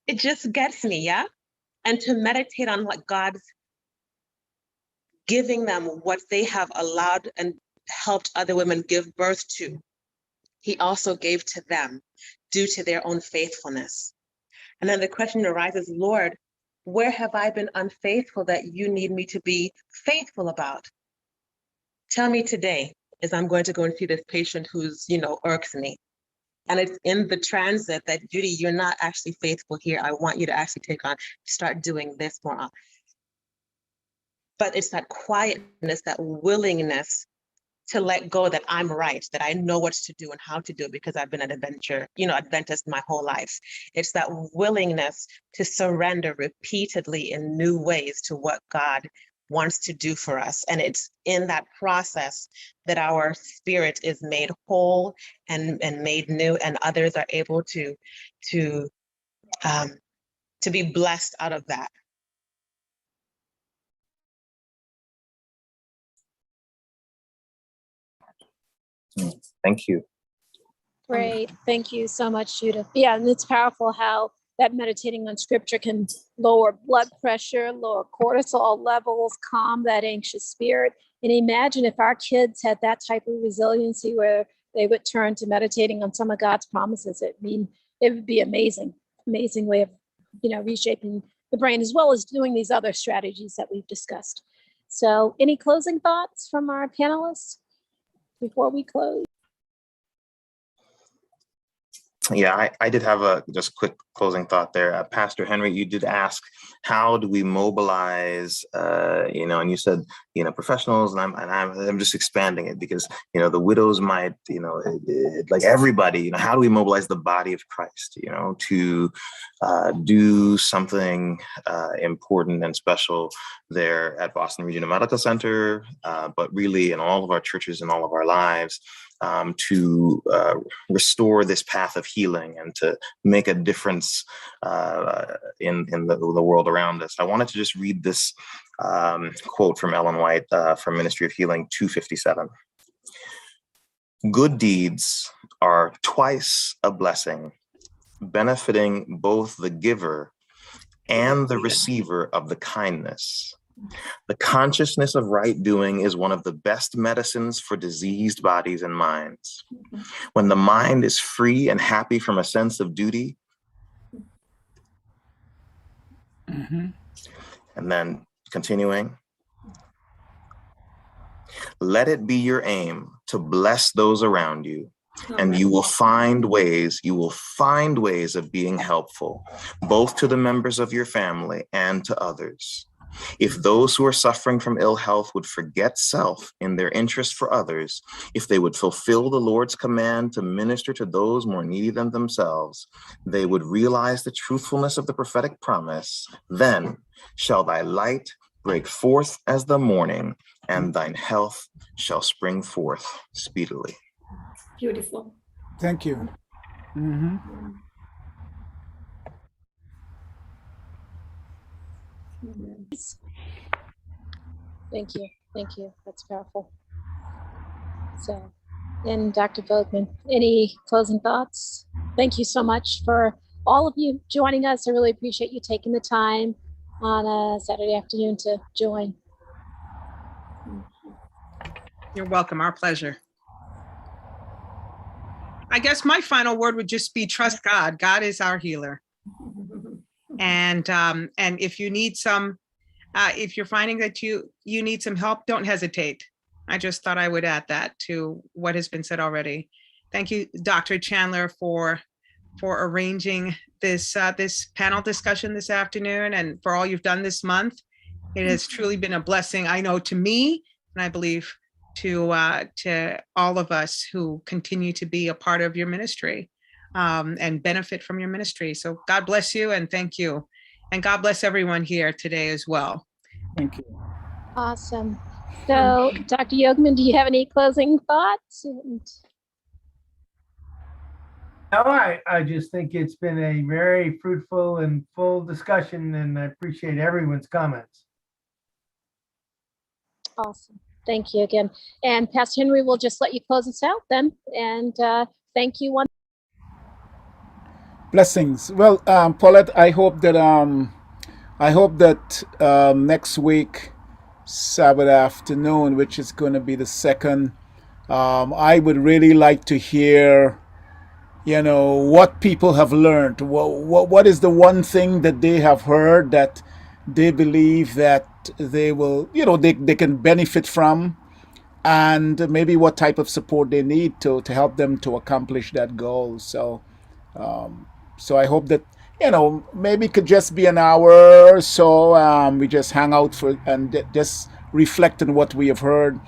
it just gets me, yeah? And to meditate on what God's giving them, what they have allowed and helped other women give birth to, he also gave to them due to their own faithfulness. And then the question arises, Lord, where have I been unfaithful that you need me to be faithful about? Tell me today, as I'm going to go and see this patient who's, irks me. And it's in the transit that, Judy, you're not actually faithful here. I want you to actually start doing this more often. But it's that quietness, that willingness to let go that I'm right, that I know what to do and how to do it because I've been an Adventist my whole life. It's that willingness to surrender repeatedly in new ways to what God wants to do for us. And it's in that process that our spirit is made whole and made new, and others are able to be blessed out of that. Thank you. Great. Thank you so much, Judith. Yeah, and it's powerful how that meditating on scripture can lower blood pressure, lower cortisol levels, calm that anxious spirit. And imagine if our kids had that type of resiliency where they would turn to meditating on some of God's promises. It would be amazing way of, reshaping the brain, as well as doing these other strategies that we've discussed. So any closing thoughts from our panelists before we close? Yeah, I did have a just quick closing thought there. Pastor Henry, you did ask, how do we mobilize, and you said, professionals, and I'm just expanding it because, the widows might, like everybody, how do we mobilize the body of Christ, to do something important and special there at Boston Regional Medical Center, but really in all of our churches and all of our lives, to restore this path of healing and to make a difference in the world around us. I wanted to just read this quote from Ellen White from Ministry of Healing 257. Good deeds are twice a blessing, benefiting both the giver and the receiver of the kindness. The consciousness of right doing is one of the best medicines for diseased bodies and minds. When the mind is free and happy from a sense of duty, and then continuing, let it be your aim to bless those around you, and you will find ways of being helpful, both to the members of your family and to others. If those who are suffering from ill health would forget self in their interest for others, if they would fulfill the Lord's command to minister to those more needy than themselves, they would realize the truthfulness of the prophetic promise. Then shall thy light break forth as the morning, and thine health shall spring forth speedily. Beautiful. Thank you. Thank you. That's powerful. So, and Dr. Vogtman, any closing thoughts? Thank you so much for all of you joining us. I really appreciate you taking the time on a Saturday afternoon to join. You're welcome. Our pleasure. I guess my final word would just be trust God. God is our healer. And if you need if you're finding that you need some help, don't hesitate. I just thought I would add that to what has been said already. Thank you, Dr. Chandler, for arranging this panel discussion this afternoon, and for all you've done this month. It has truly been a blessing, I know, to me, and I believe to all of us who continue to be a part of your ministry and benefit from your ministry. So God bless you and thank you. And God bless everyone here today as well. Thank you. Awesome. So, Dr. Yogman, do you have any closing thoughts? No, I just think it's been a very fruitful and full discussion, and I appreciate everyone's comments. Awesome. Thank you again. And Pastor Henry, we'll just let you close us out then. And thank you once. Blessings. Well, Paulette, I hope that next week, Sabbath afternoon, which is going to be the 2nd, I would really like to hear, what people have learned. What is the one thing that they have heard that they believe that they will, they can benefit from, and maybe what type of support they need to help them to accomplish that goal. So I hope that, maybe it could just be an hour or so. We just hang out and just reflect on what we have heard,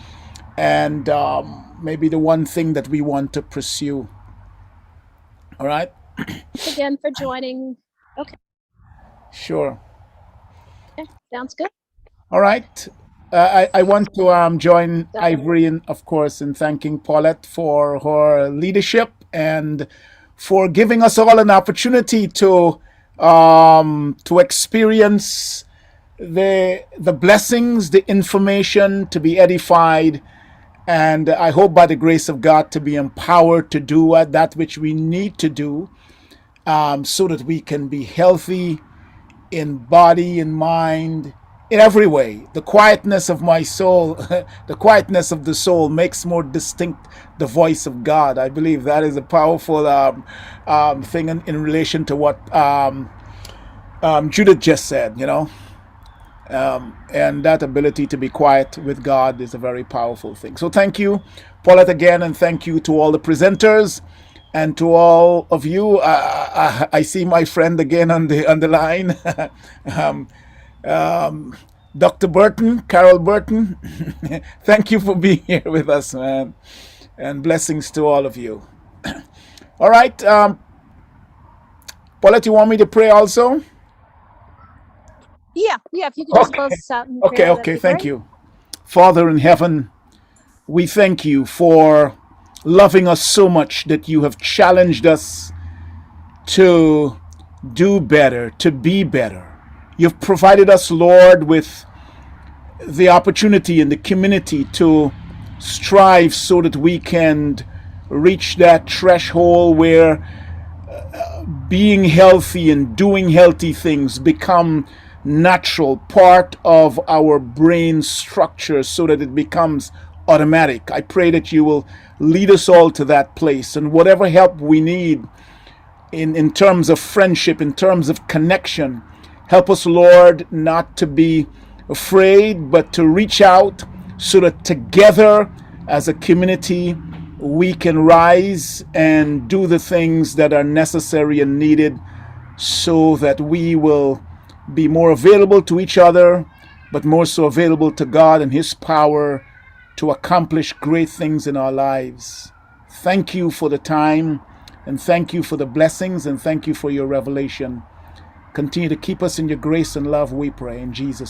and maybe the one thing that we want to pursue. All right. Thanks again for joining. Okay. Sure. Okay. Sounds good. All right. I want to join Ivory, of course, in thanking Paulette for her leadership and for giving us all an opportunity to experience the blessings, the information, to be edified, and I hope by the grace of God to be empowered to do that which we need to do, so that we can be healthy in body and mind, in every way. The quietness of my soul, the quietness of the soul makes more distinct the voice of God. I believe that is a powerful thing in relation to what Judith just said, and that ability to be quiet with God is a very powerful thing. So thank you, Paulette, again, and thank you to all the presenters and to all of you. I see my friend again on the line. Dr. Burton, Carol Burton, thank you for being here with us, man. And blessings to all of you. All right. Paulette, you want me to pray also? Yeah. If you could just close us out. And Okay. Thank you. Father in heaven, we thank you for loving us so much that you have challenged us to do better, to be better. You've provided us, Lord, with the opportunity in the community to strive so that we can reach that threshold where being healthy and doing healthy things become natural part of our brain structure, so that it becomes automatic. I pray that you will lead us all to that place, and whatever help we need in terms of friendship, in terms of connection, help us, Lord, not to be afraid, but to reach out, so that together as a community we can rise and do the things that are necessary and needed, so that we will be more available to each other, but more so available to God and His power to accomplish great things in our lives. Thank you for the time, and thank you for the blessings, and thank you for your revelation. Continue to keep us in your grace and love, we pray, in Jesus'